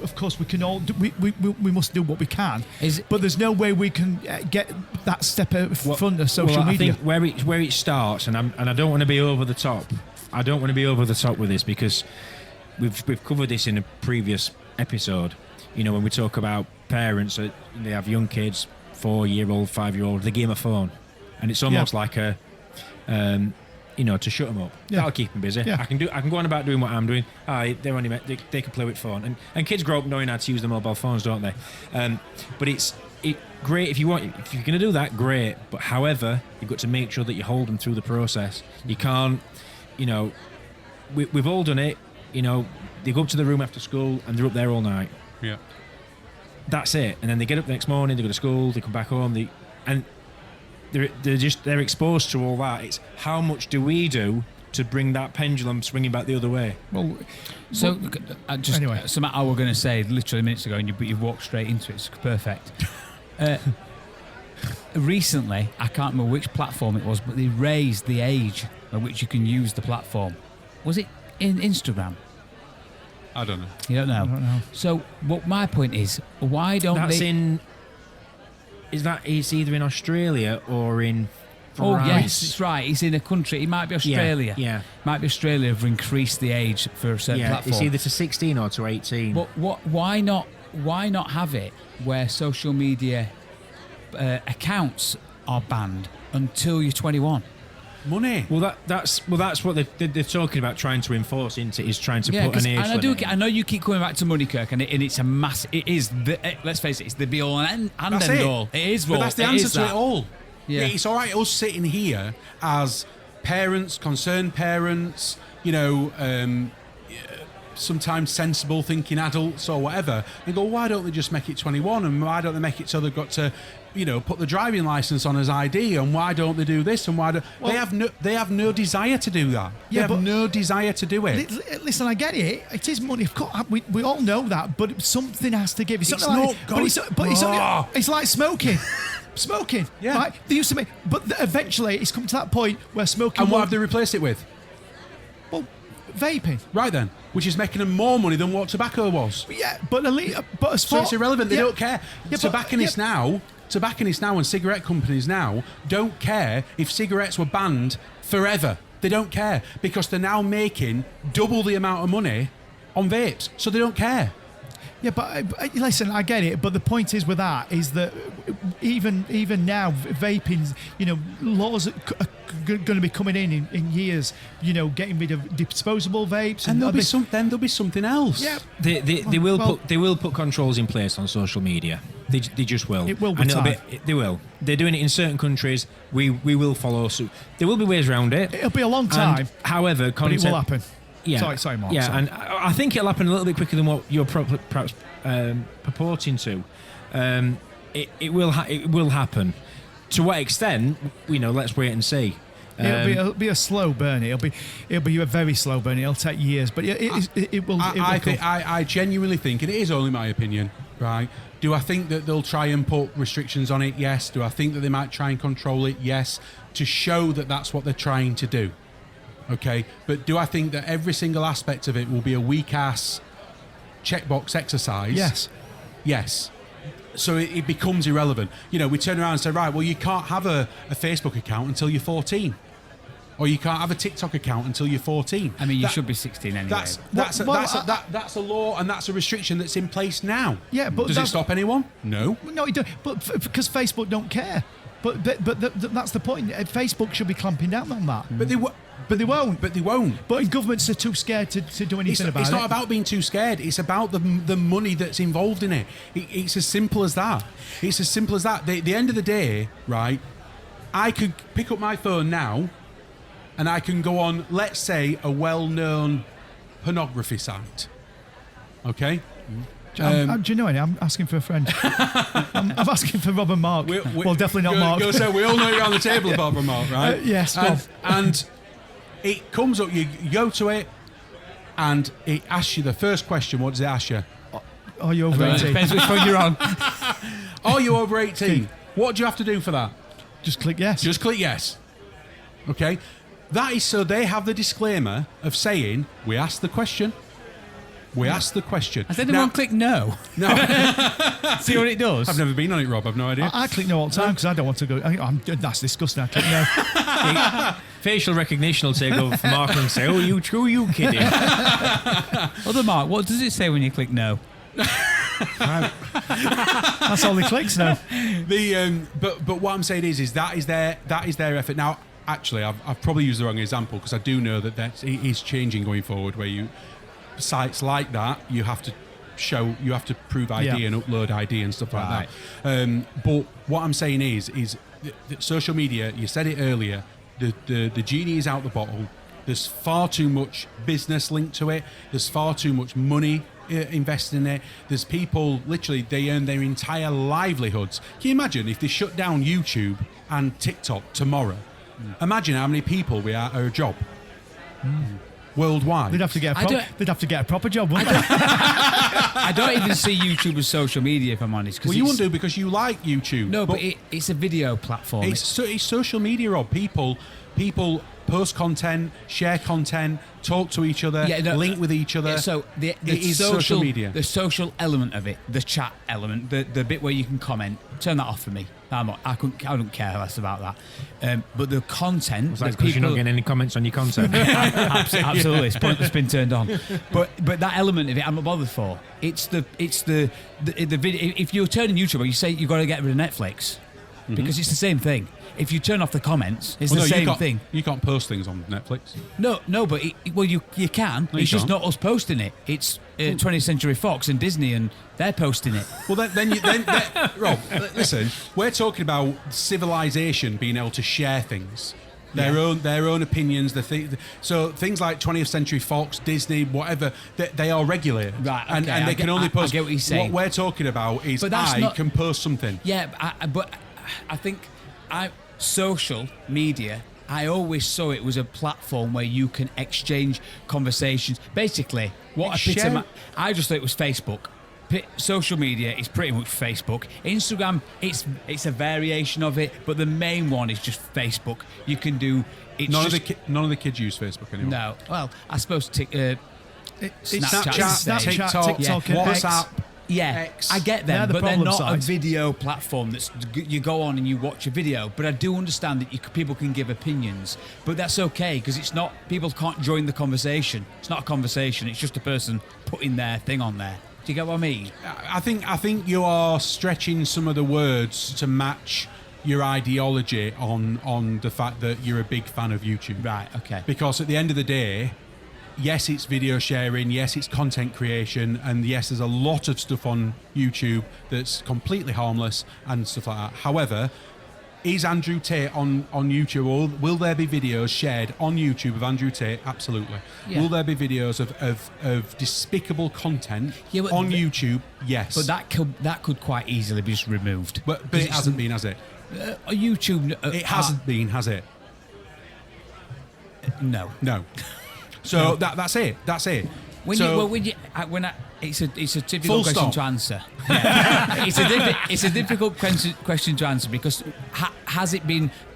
Of course, we can all. We must do what we can. But there's no way we can get that step out front of social media. I think where it starts, and I don't want to be over the top. I don't want to be over the top with this, because we've covered this in a previous episode. When we talk about parents that they have young kids, 4-year-old, 5-year-old, they give them a phone, and it's almost like a. To shut them up. That'll keep them busy. I can go on about doing what I'm doing. They're only they can play with phone, and kids grow up knowing how to use the mobile phones, don't they? But it's great if you're going to do that. Great, but however, you've got to make sure that you hold them through the process. You can't, we've all done it. They go up to the room after school and they're up there all night. Yeah, that's it. And then they get up the next morning, they go to school, they come back home, they're exposed to all that. It's how much do we do to bring that pendulum swinging back the other way? Anyway, something I was going to say literally minutes ago, and you've walked straight into it. It's perfect. Recently, I can't remember which platform it was, but they raised the age at which you can use the platform. Was it in Instagram? I don't know. You don't know? I don't know. So, what my point is, why don't it's either in Australia or in France? Oh, yes, it's right. It's in a country. It might be Australia. Yeah. Might be Australia have increased the age for a certain platform. It's either to 16 or to 18. But why not have it where social media accounts are banned until you're 21? Money. Well, that's what they're talking about, trying to enforce into, is trying to put an age limit. I know you keep coming back to money, Kirk, and it's a mass. It is let's face it, it's the be all and end all. It is. But that's the answer to it all. Yeah. It's all right us sitting here as parents, concerned parents, sometimes sensible thinking adults or whatever, and go, why don't they just make it 21, and why don't they make it so they've got to, put the driving license on as ID, and why don't they do this, and why do they have no desire to do that? Yeah, they have no desire to do it. Listen, I get it. It is money. Of course, we all know that, but something has to give. It's like smoking. Smoking, yeah. Right? They used to make, but eventually it's come to that point where smoking. And what have they replaced it with? Well, vaping. Right then, which is making them more money than what tobacco was. Yeah, but as so far, it's irrelevant. They don't care. Yeah, Tobacconists now and cigarette companies now don't care if cigarettes were banned forever. They don't care because they're now making double the amount of money on vapes, so they don't care. Yeah, but listen, I get it. But the point is with that is that even now, vaping, laws are going to be coming in years. Getting rid of disposable vapes, and there'll be something else. Yeah, they will put controls in place on social media. They just will. It will be time. They will. They're doing it in certain countries. We will follow suit. There will be ways around it. It'll be a long time. However, but it will happen. Yeah. Sorry, Mark. Yeah, sorry. and I think it'll happen a little bit quicker than what you're perhaps purporting to. It will happen. To what extent? Let's wait and see. It'll be a slow burn. It'll be a very slow burn. It'll take years, but it will. I genuinely think, and it is only my opinion, right? Do I think that they'll try and put restrictions on it? Yes. Do I think that they might try and control it? Yes. To show that that's what they're trying to do. Okay, but do I think that every single aspect of it will be a weak-ass checkbox exercise? Yes. So it becomes irrelevant. We turn around and say, right, well, you can't have a Facebook account until you're 14. Or you can't have a TikTok account until you're 14. I mean, you should be 16 anyway. That's a law and that's a restriction that's in place now. Yeah, but does it stop anyone? No. No, it don't. But because Facebook don't care. But that's the point. Facebook should be clamping down on that. But they won't. But governments are too scared to do anything about it. It's not about being too scared. It's about the money that's involved in it. It's as simple as that. The end of the day, right, I could pick up my phone now and I can go on, let's say, a well-known pornography site. Okay? Do you know any? I'm asking for a friend. I'm asking for Rob and Mark. Well, definitely not Mark. We all know you're on the table, Bob and Mark, right? Yes, and it comes up, you go to it, and it asks you the first question. What does it ask you? Are you over 18? Depends which phone you're on. Are you over 18? What do you have to do for that? Just click yes. Just click yes. Okay? That is so they have the disclaimer of saying, we asked the question. Has anyone click no? No. See what it does? I've never been on it, Rob. I've no idea. I click no all the time because I don't want to go. That's disgusting. I click no. Facial recognition will take over from Mark and say, "Oh, you kidding?" Other Mark, what does it say when you click no? That's all he clicks now. But what I'm saying is that is their effort. Now, actually, I've probably used the wrong example because I do know that it is changing going forward. Where sites like that, you have to prove ID and upload ID and stuff like that. But what I'm saying is that social media, you said it earlier, the genie is out the bottle. There's far too much business linked to it. There's far too much money invested in it. There's people, literally, they earn their entire livelihoods. Can you imagine if they shut down YouTube and TikTok tomorrow? Imagine how many people we are at a job. Worldwide. They'd have to get a proper job, wouldn't they? I don't even see YouTube as social media, if I'm honest. Well, you wouldn't do because you like YouTube. No, but it's a video platform. It's social media, Rob. People post content, share content, talk to each other, link with each other. Yeah, so it is social media. The social element of it, the chat element, the bit where you can comment, turn that off for me. I don't care less about that. But the content, because you're not getting any comments on your content. Absolutely, it's pointless been turned on. But that element of it, I'm not bothered for. It's the video. If you're turning YouTube, you say you've got to get rid of Netflix because it's the same thing. If you turn off the comments, it's the same thing. You can't post things on Netflix. No, but you can. No, it's just not us posting it. It's 20th Century Fox and Disney, and they're posting it. Well, then Rob, listen. We're talking about civilization being able to share things, their own opinions. So things like 20th Century Fox, Disney, whatever, they are regulated, Right, and okay, they can only post. I get what you're saying. What we're talking about is But that's not- can post something. Yeah, but I think social media, I always saw it was a platform where you can exchange conversations. Basically, I just thought it was Facebook. Social media is pretty much Facebook. Instagram, it's a variation of it, but the main one is just Facebook. You can do. None of the kids use Facebook anymore. No, well, I suppose Snapchat, TikTok, WhatsApp. Yeah, X. I get them, They're the but they're problem not sides. a video platform that's you go on and you watch a video. But I do understand that people can give opinions, but that's okay because it's not. People can't join the conversation. It's not a conversation. It's just a person putting their thing on there. Do you get what I mean? I think you are stretching some of the words to match your ideology on the fact that you're a big fan of YouTube. Right. Okay. Because at the end of the day, yes, it's video sharing, yes, it's content creation, and yes, there's a lot of stuff on YouTube that's completely harmless and stuff like that. However, is Andrew Tate on YouTube, or will there be videos shared on YouTube of Andrew Tate? Absolutely. Yeah. Will there be videos of despicable content but on YouTube? Yes. But that could quite easily be just removed. But it hasn't been, has it? YouTube. It hasn't been, has it? No. No. So that's it. That's it. It's a difficult Full question stop. to answer. Yeah. it's a difficult question to answer because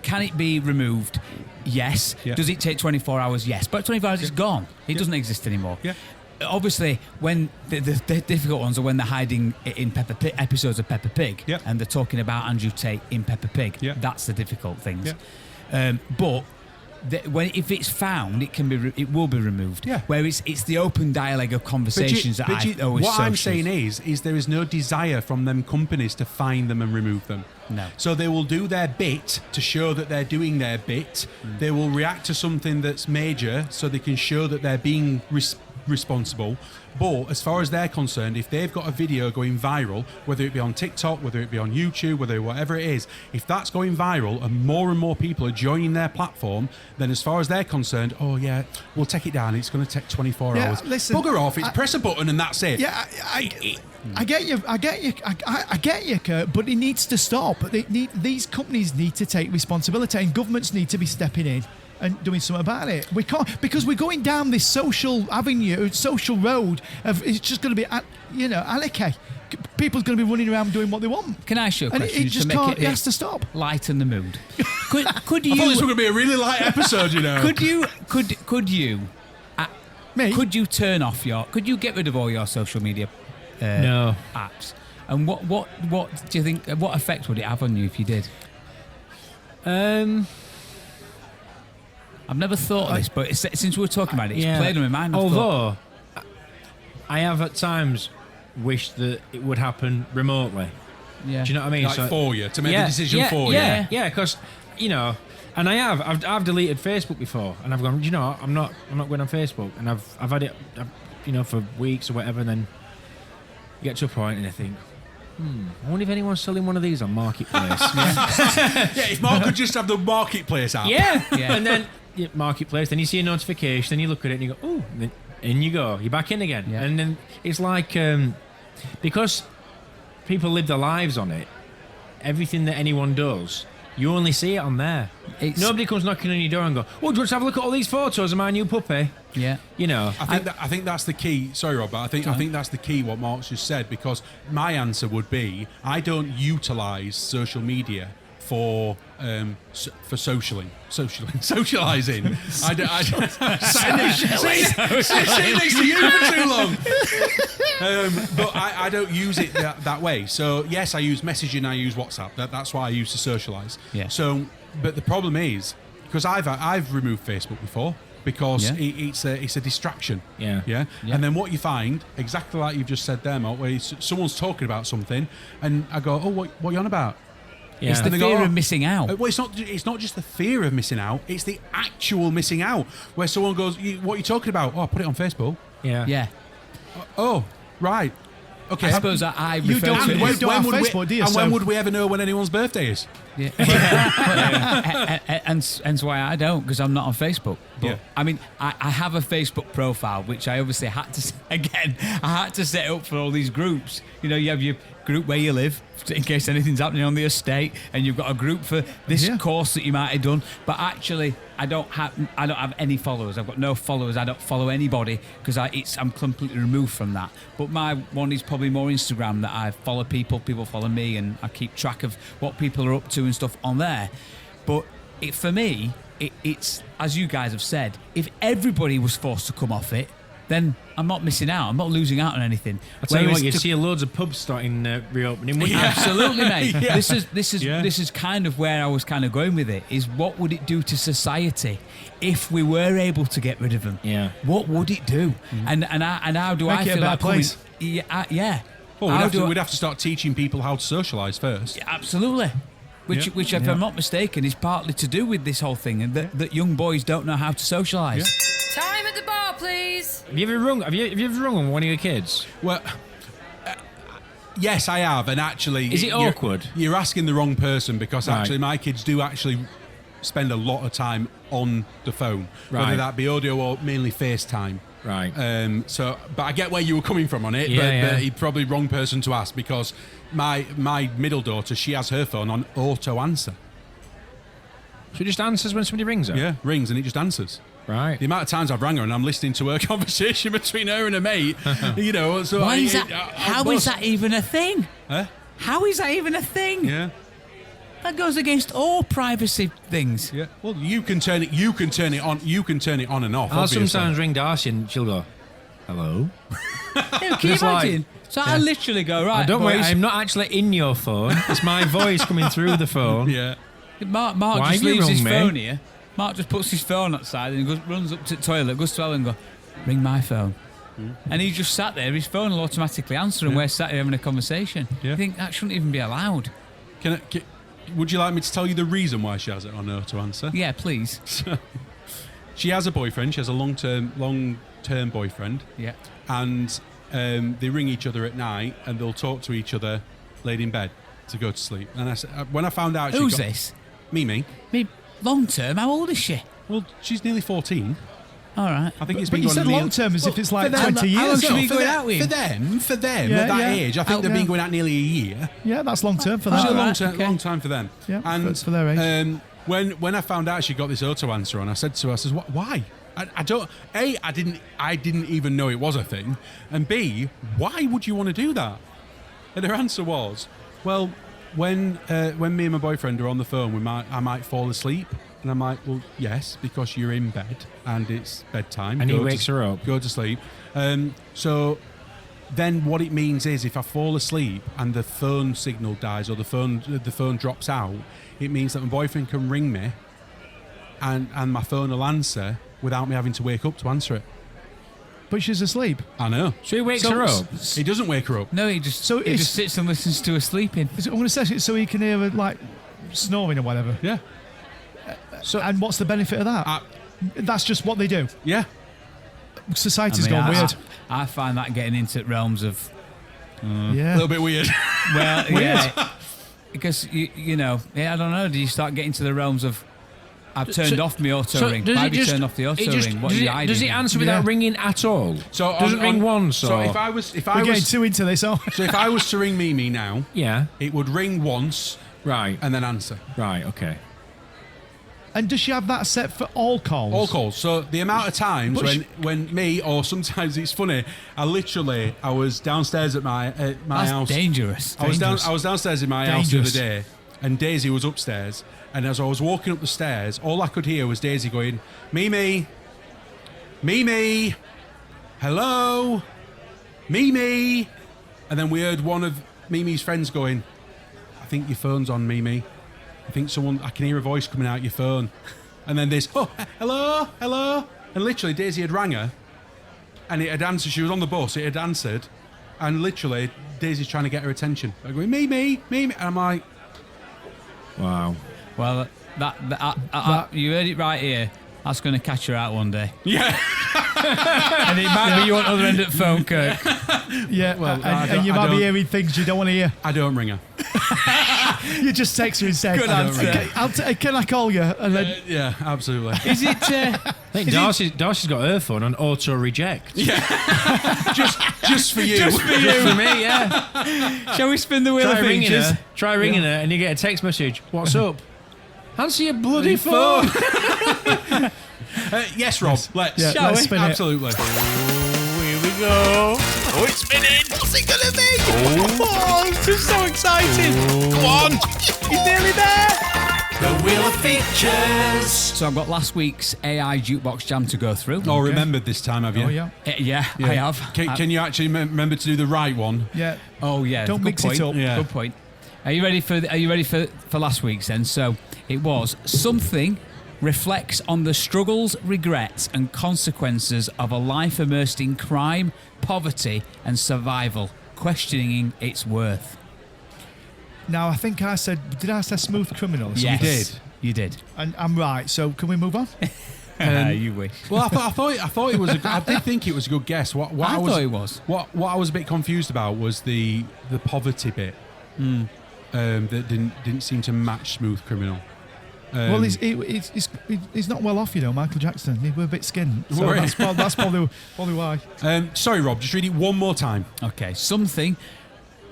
can it be removed? Yes. Yeah. Does it take 24 hours? Yes. But 24 hours, it's gone. It doesn't exist anymore. Yeah. Obviously, when the difficult ones are when they're hiding it in episodes of Peppa Pig, Yeah. and they're talking about Andrew Tate in Peppa Pig. Yeah. That's the difficult things. Yeah. But if it's found, it will be removed. Yeah. Where it's the open dialogue of conversations that I always. What I'm saying is there is no desire from them companies to find them and remove them. No. So they will do their bit to show that they're doing their bit. They will react to something that's major so they can show that they're being responsible. But as far as they're concerned, if they've got a video going viral, whether it be on TikTok, whether it be on YouTube, whatever it is, if that's going viral and more people are joining their platform, then as far as they're concerned, oh yeah, we'll take it down. It's going to take 24 Yeah, hours. listen, Bugger off. It's press a button and that's it. Yeah, I get you. I get you, Kurt. But it needs to stop. These companies need to take responsibility, and governments need to be stepping in and doing something about it. We can't, because we're going down this social avenue, social road of it's just going to be, anarchy. People's going to be running around doing what they want. Can I ask you a question? And it just to make can't. It has to stop. Lighten the mood. Could I thought you? this was going to be a really light episode, Could you? Me? Could you turn off your? Could you get rid of all your social media No. apps? And what do you think? What effect would it have on you if you did? I've never thought of this, but since we were talking about it, it's played on my mind. Although I have at times wished that it would happen remotely. Yeah. Do you know what I mean? Like for you, to make the decision for you. Yeah, because and I've deleted Facebook before, and I've gone, I'm not going on Facebook, and I've had it, for weeks or whatever, and then you get to a point and I think, I wonder if anyone's selling one of these on Marketplace. Yeah, if Mark could just have the Marketplace app. Yeah. And then Marketplace, then you see a notification, then you look at it and you go, oh, and then in you go, you're back in again. Yeah. And then it's like, because people live their lives on it, everything that anyone does, you only see it on there. Nobody comes knocking on your door and go, oh, do you want to have a look at all these photos of my new puppy? Yeah. I think that's the key. Sorry, Rob, but I think that's the key. What Mark's just said, because my answer would be I don't utilise social media for socializing. I sitting next to you for too long. But I don't use it that way. So yes, I use messaging. I use WhatsApp. That's what I use to socialise. Yeah. So, but the problem is because I've removed Facebook before. Because it's a distraction. Yeah. And then what you find, exactly like you've just said there, Mark, where someone's talking about something, and I go, oh, what are you on about? Yeah. It's the fear of missing out. Well, it's not just the fear of missing out, it's the actual missing out, where someone goes, what are you talking about? Oh, I put it on Facebook. Yeah. Yeah. Oh, right. Okay. I suppose I You refer don't- to it you as... don't have would we, Facebook, do you? and when So- would we ever know when anyone's birthday is? Yeah. and hence why I don't, because I'm not on Facebook. But Yeah. I mean, I have a Facebook profile, which I obviously had to, again, I had to set up for all these groups. You know, you have your group where you live, in case anything's happening on the estate, and you've got a group for this Yeah. course that you might have done. But actually, I don't have any followers. I've got no followers. I don't follow anybody because I'm completely removed from that. But my one is probably more Instagram, that I follow people follow me, and I keep track of what people are up to and stuff on there. But for me, it's as you guys have said, if everybody was forced to come off it, then I'm not missing out. I'm not losing out on anything. I'll tell you Whereas what, you'd to- see loads of pubs starting reopening, wouldn't you? Absolutely, mate. Yeah. This is kind of where I was kind of going with it. Is what would it do to society if we were able to get rid of them? Yeah. What would it do? And how do Make I it a feel better like coming? place. Yeah. Well, How do I- we'd have to start teaching people how to socialise first. Absolutely. Which, if I'm not mistaken, is partly to do with this whole thing, and that young boys don't know how to socialise. Time at the bar, please. Have you ever rung? Have you ever rung on one of your kids? Well, yes, I have, and actually, Is it awkward? You're asking the wrong person, because Right. actually, my kids do actually spend a lot of time on the phone, whether Right. that be audio or mainly FaceTime. Right. But I get where you were coming from on it, Yeah, but yeah. you're probably wrong person to ask, because my middle daughter, she has her phone on auto answer. So it just answers when somebody rings her? Yeah, rings and it just answers. Right. The amount of times I've rang her and I'm listening to her conversation between her and her mate, you know. So Why is that? How is that even a thing? Huh? How is that even a thing? Yeah. That goes against all privacy things. Yeah. Well, you can turn it on. You can turn it on and off. I'll obviously. sometimes ring Darcy and she'll go, "Hello." Yeah, can you It's like- imagine? So I literally go, right, Don't worry, boys. I'm not actually in your phone. It's my voice coming through the phone. Yeah. Mark Why just have you leaves his rung me? phone here. Mark just puts his phone outside and he goes, runs up to the toilet, goes to Ellen and goes, ring my phone. And he just sat there, his phone will automatically answer, and we're sat here having a conversation. Yeah. I think that shouldn't even be allowed. Would you like me to tell you the reason why she has it on auto answer? Yeah, please. She has a boyfriend. She has a long-term boyfriend. Yeah. And they ring each other at night, and they'll talk to each other laid in bed to go to sleep. And I said, when I found out, Who's this? Mimi. Me, long term, how old is she? Well, she's nearly 14. All right. I think it's But been you going said nearly- long term as if it's like for them- 20 how long years. should we for go them- out with? For them, Yeah, at that yeah. age, I think they've Yeah. been going out nearly a year. Yeah, that's long term for It's that. a Alright, okay. long time for them. Yeah, and for their age. When I found out she got this auto answer on, I said to her, I says, why? I don't. A, I didn't even know it was a thing, and B, why would you want to do that? And her answer was, well, when me and my boyfriend are on the phone, I might fall asleep. And I'm like, well, yes, because you're in bed and it's bedtime. And he Go wakes her up. Go to sleep. So then what it means is, if I fall asleep and the phone signal dies or the phone drops out, it means that my boyfriend can ring me and my phone will answer without me having to wake up to answer it. But she's asleep. I know. So he wakes So- her up. He doesn't wake her up. No, he just sits and listens to her sleeping. I'm going to say it so he can hear her, like snoring or whatever. Yeah. And what's the benefit of that? That's just what they do. Yeah. Society's I mean, gone weird. I find that getting into realms of, A Yeah. little bit weird. well, yeah, because I don't know. Do you start getting to the realms of, I've turned off my auto ring. Why have you turned off the auto ring? What are you hiding? does it answer without Yeah. ringing at all? So does it ring once? So or? if I We're was getting too into this, aren't we? so if I was to ring Mimi now, Yeah. it would ring once Right. and then answer. Right. Okay. And does she have that set for all calls? All calls. So the amount of times But when me, or sometimes it's funny, I was downstairs at my That's house. dangerous. I was downstairs in my house Dangerous. the other day, and Daisy was upstairs. And as I was walking up the stairs, all I could hear was Daisy going, "Mimi, Mimi, hello, Mimi," and then we heard one of Mimi's friends going, "I think your phone's on, Mimi. I can hear a voice coming out your phone." And then this, "Oh, hello, hello." And literally Daisy had rang her and it had answered. She was on the bus, it had answered. And literally Daisy's trying to get her attention. They're going, "Mimi, Mimi." And I'm like, Wow. Well, you heard it right here. That's going to catch her out one day. yeah. And it might be you on the other end of the phone, Kirk. Yeah, Well, and you I might be don't- hearing things you don't want to hear. I don't ring her. You just text her and say, Good answer. Can I call you? And then Yeah, absolutely. Is it? I think Darcy's got her phone on auto reject. just for you. Just for me, yeah. Shall we spin the wheel Try of ringing features? her. Try ringing her, and you get a text message. What's up? Answer your bloody phone. Yes, Rob. Let's. Yeah, Shall let's we? spin it. Absolutely. Here we go. Oh, it's spinning. What's it gonna be? Oh, I'm just so excited! Come on. He's nearly there. The Wheel of Features. So I've got last week's AI jukebox jam to go through. Oh, remembered this time, have you? Oh, yeah. Yeah, I have. Can you actually remember to do the right one? Yeah. Oh yeah. Don't good mix point. it up. Yeah. Good point. Are you ready for last week's then? So it was something reflects on the struggles, regrets, and consequences of a life immersed in crime, poverty, and survival, questioning its worth. Now, I think I said, did I say smooth criminals? Yes, you did. And I'm right, so can we move on? You wish. Well, I thought it was. I did think it was a good guess. What I was, thought it was. What I was a bit confused about was the poverty bit. That didn't seem to match Smooth Criminal. Well, he's not well off, you know, Michael Jackson. He was a bit skinned. So Right. that's probably why. Sorry, Rob. Just read it one more time. Okay, something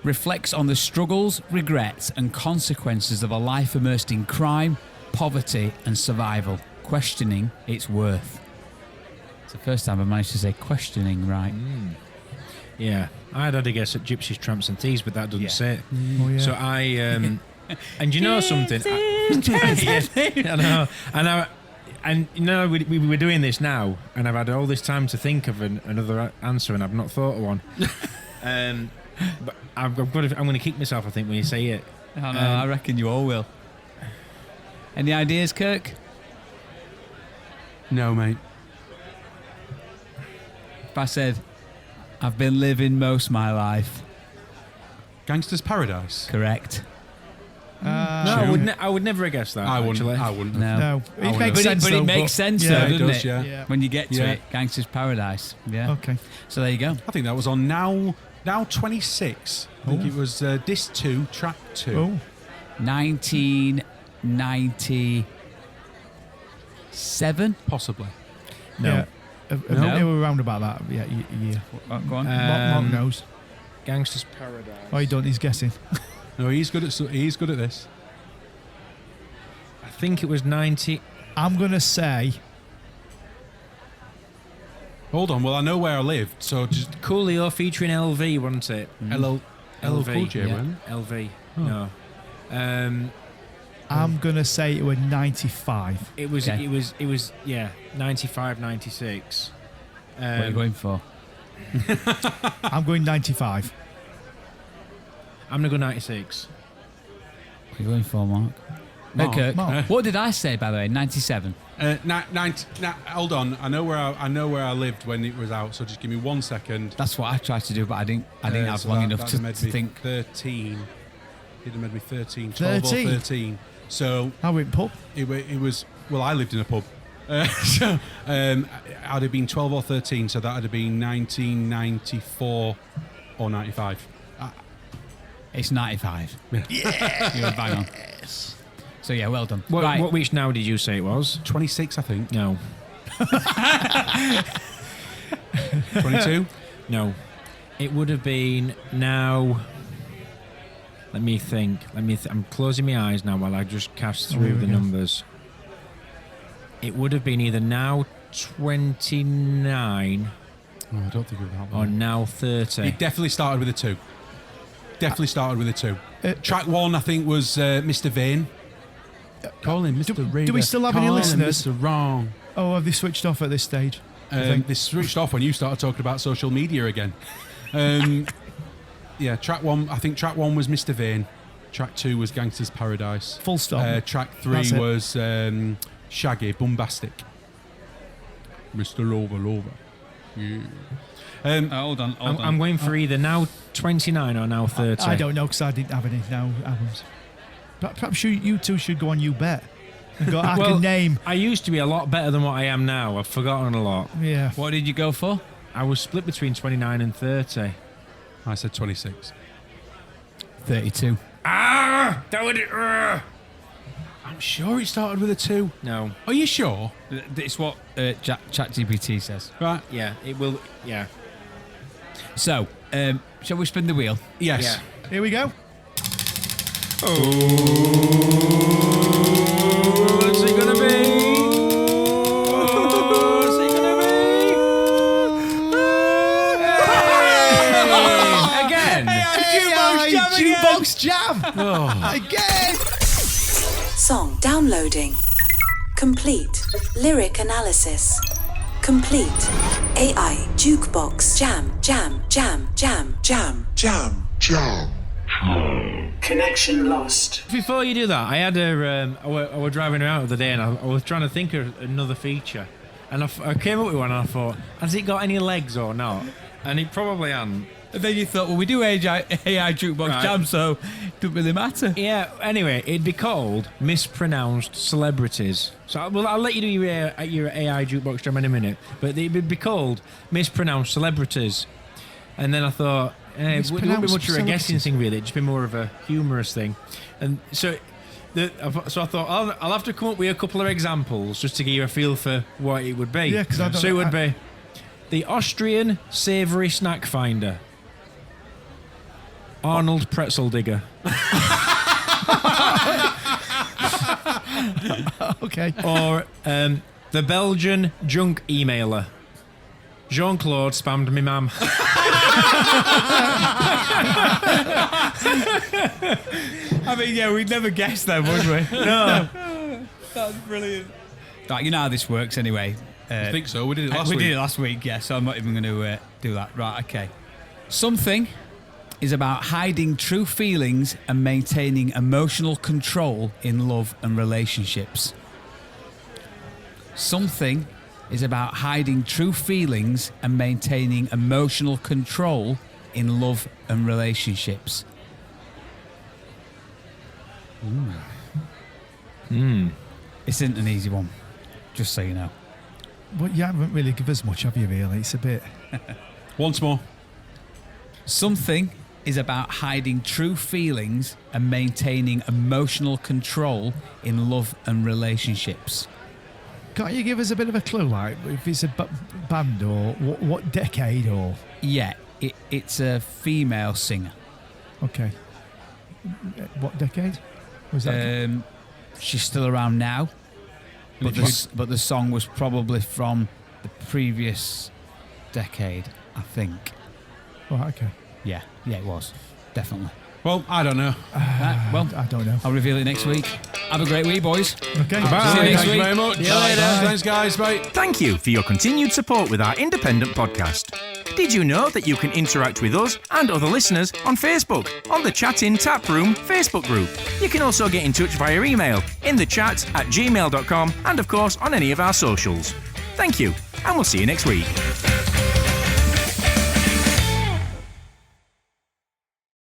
reflects on the struggles, regrets, and consequences of a life immersed in crime, poverty, and survival, questioning its worth. It's the first time I managed to say questioning right. Yeah, I'd had a guess at Gypsies, Tramps and Thieves, but that doesn't Yeah. say it. Oh, yeah. So I, and you know something? I know. And you know, we were doing this now, and I've had all this time to think of another answer, and I've not thought of one. But I'm going to kick myself, I think, when you say it. Oh, no, I reckon you all will. Any ideas, Kirk? No, mate. If I said, I've been living most of my life. Gangster's Paradise. Correct. No, I would never have guessed that. I wouldn't. Actually. I wouldn't. No. It But makes sense, But it though, makes sense, yeah, though, it doesn't does, it? yeah. Yeah. When you get to Yeah. it, Gangster's Paradise. Yeah. Okay. So there you go. I think that was on now 26. I think it was disc 2, track 2. Oh, 1997. Possibly. yeah. No. They were around about that. Yeah. Go on. Mark knows. Gangster's Paradise. Oh, he don't. He's guessing. No, he's good at this. I think it was 90. I'm gonna say. Hold on. Well, I know where I lived, so just Coolio featuring LV, wasn't it? LL Cool J, yeah. wasn't LV. Oh. No. I'm gonna say it was 95. It was. Okay. It was. Yeah. 95, 96. What are you going for? I'm going 95. I'm gonna go 96. What are you going for, Mark? Mark, Kirk. Mark. What did I say, by the way? 97. Hold on. I know where I lived when it was out. So just give me 1 second. That's what I tried to do, but I didn't have So long that- enough that'd to have made me think. 13. It'd have made me 13. 12 13? or 13. So I went pub. it was. Well, I lived in a pub. So I'd have been 12 or 13. So that would have been 1994 or 95. It's 95. Yeah. You're bang on. So yeah, well done. What, right. which now did you say it was? 26, I think. No. 22. No. It would have been now. Let me think. I'm closing my eyes now while I just cast here through we the go. numbers. It would have been either now 29 Oh, I don't think it was that or one. now 30. It definitely started with a 2. Definitely started with a 2. Track 1, I think, was Mr. Vane. Call him Mr. Raider. do we still have any Call him listeners? Mr. Wrong. Oh, have they switched off at this stage? I think. They switched off when you started talking about social media again. Yeah, track 1. I think track 1 was Mr. Vane. Track 2 was Gangster's Paradise. Full stop. Track That's 3 it. was Shaggy, Bombastic. Mr. Lover. Yeah. Hold on. I'm going for either now 29 or now 30. I don't know because I didn't have any now albums. Perhaps you two should go on You Bet. I can name. I used to be a lot better than what I am now. I've forgotten a lot. Yeah. What did you go for? I was split between 29 and 30. I said 26. 32. Ah! That would. I'm sure it started with a 2. No. Are you sure? It's what ChatGPT says. Right. Yeah, it will. Yeah. So, shall we spin the wheel? Yes. Yeah. Here we go. What's it gonna be? What's it gonna be? Again. Jukebox Jam. Again. Song downloading. Complete. Lyric analysis. Complete. AI Jukebox Jam. Connection lost. Before you do that, I had I was driving around the other day and I was trying to think of another feature. And I came up with one and I thought, has it got any legs or not? And it probably hadn't. And then you thought, well, we do AI Jukebox Jam, so it doesn't really matter. Yeah, anyway, it'd be called Mispronounced Celebrities. So I'll let you do your AI Jukebox Jam in a minute. But it'd be called Mispronounced Celebrities. And then I thought, it wouldn't be much of a guessing thing, really. It'd just be more of a humorous thing. And so I thought, I'll have to come up with a couple of examples just to give you a feel for what it would be. Yeah, because so it would be the Austrian Savoury Snack Finder. Arnold Pretzel Digger. Okay. Or the Belgian Junk Emailer. Jean-Claude spammed me mum. I mean, yeah, we'd never guess that, would we? No. That's brilliant. Right, you know how this works anyway. I think so. We did it last week. We did it last week, yeah, so I'm not even going to do that. Right, okay. Something is about hiding true feelings and maintaining emotional control in love and relationships. Something is about hiding true feelings and maintaining emotional control in love and relationships. This isn't an easy one, just so you know. But you haven't really given us much, have you, really? It's a bit... Once more. Something is about hiding true feelings and maintaining emotional control in love and relationships. Can't you give us a bit of a clue, like if it's a band or what decade or... Yeah, it's a female singer. Okay. What decade was that? She's still around now, but the song was probably from the previous decade, I think. Oh, okay. Yeah, it was. Definitely. Well, I don't know. Well, I don't know. I'll reveal it next week. Have a great week, boys. Okay. Bye. See you next Thank you week. very much. See you later. Thanks, guys. Bye. Thank you for your continued support with our independent podcast. Did you know that you can interact with us and other listeners on Facebook, on the Chat In Tap Room Facebook group? You can also get in touch via email, innthechat@gmail.com, and of course on any of our socials. Thank you, and we'll see you next week.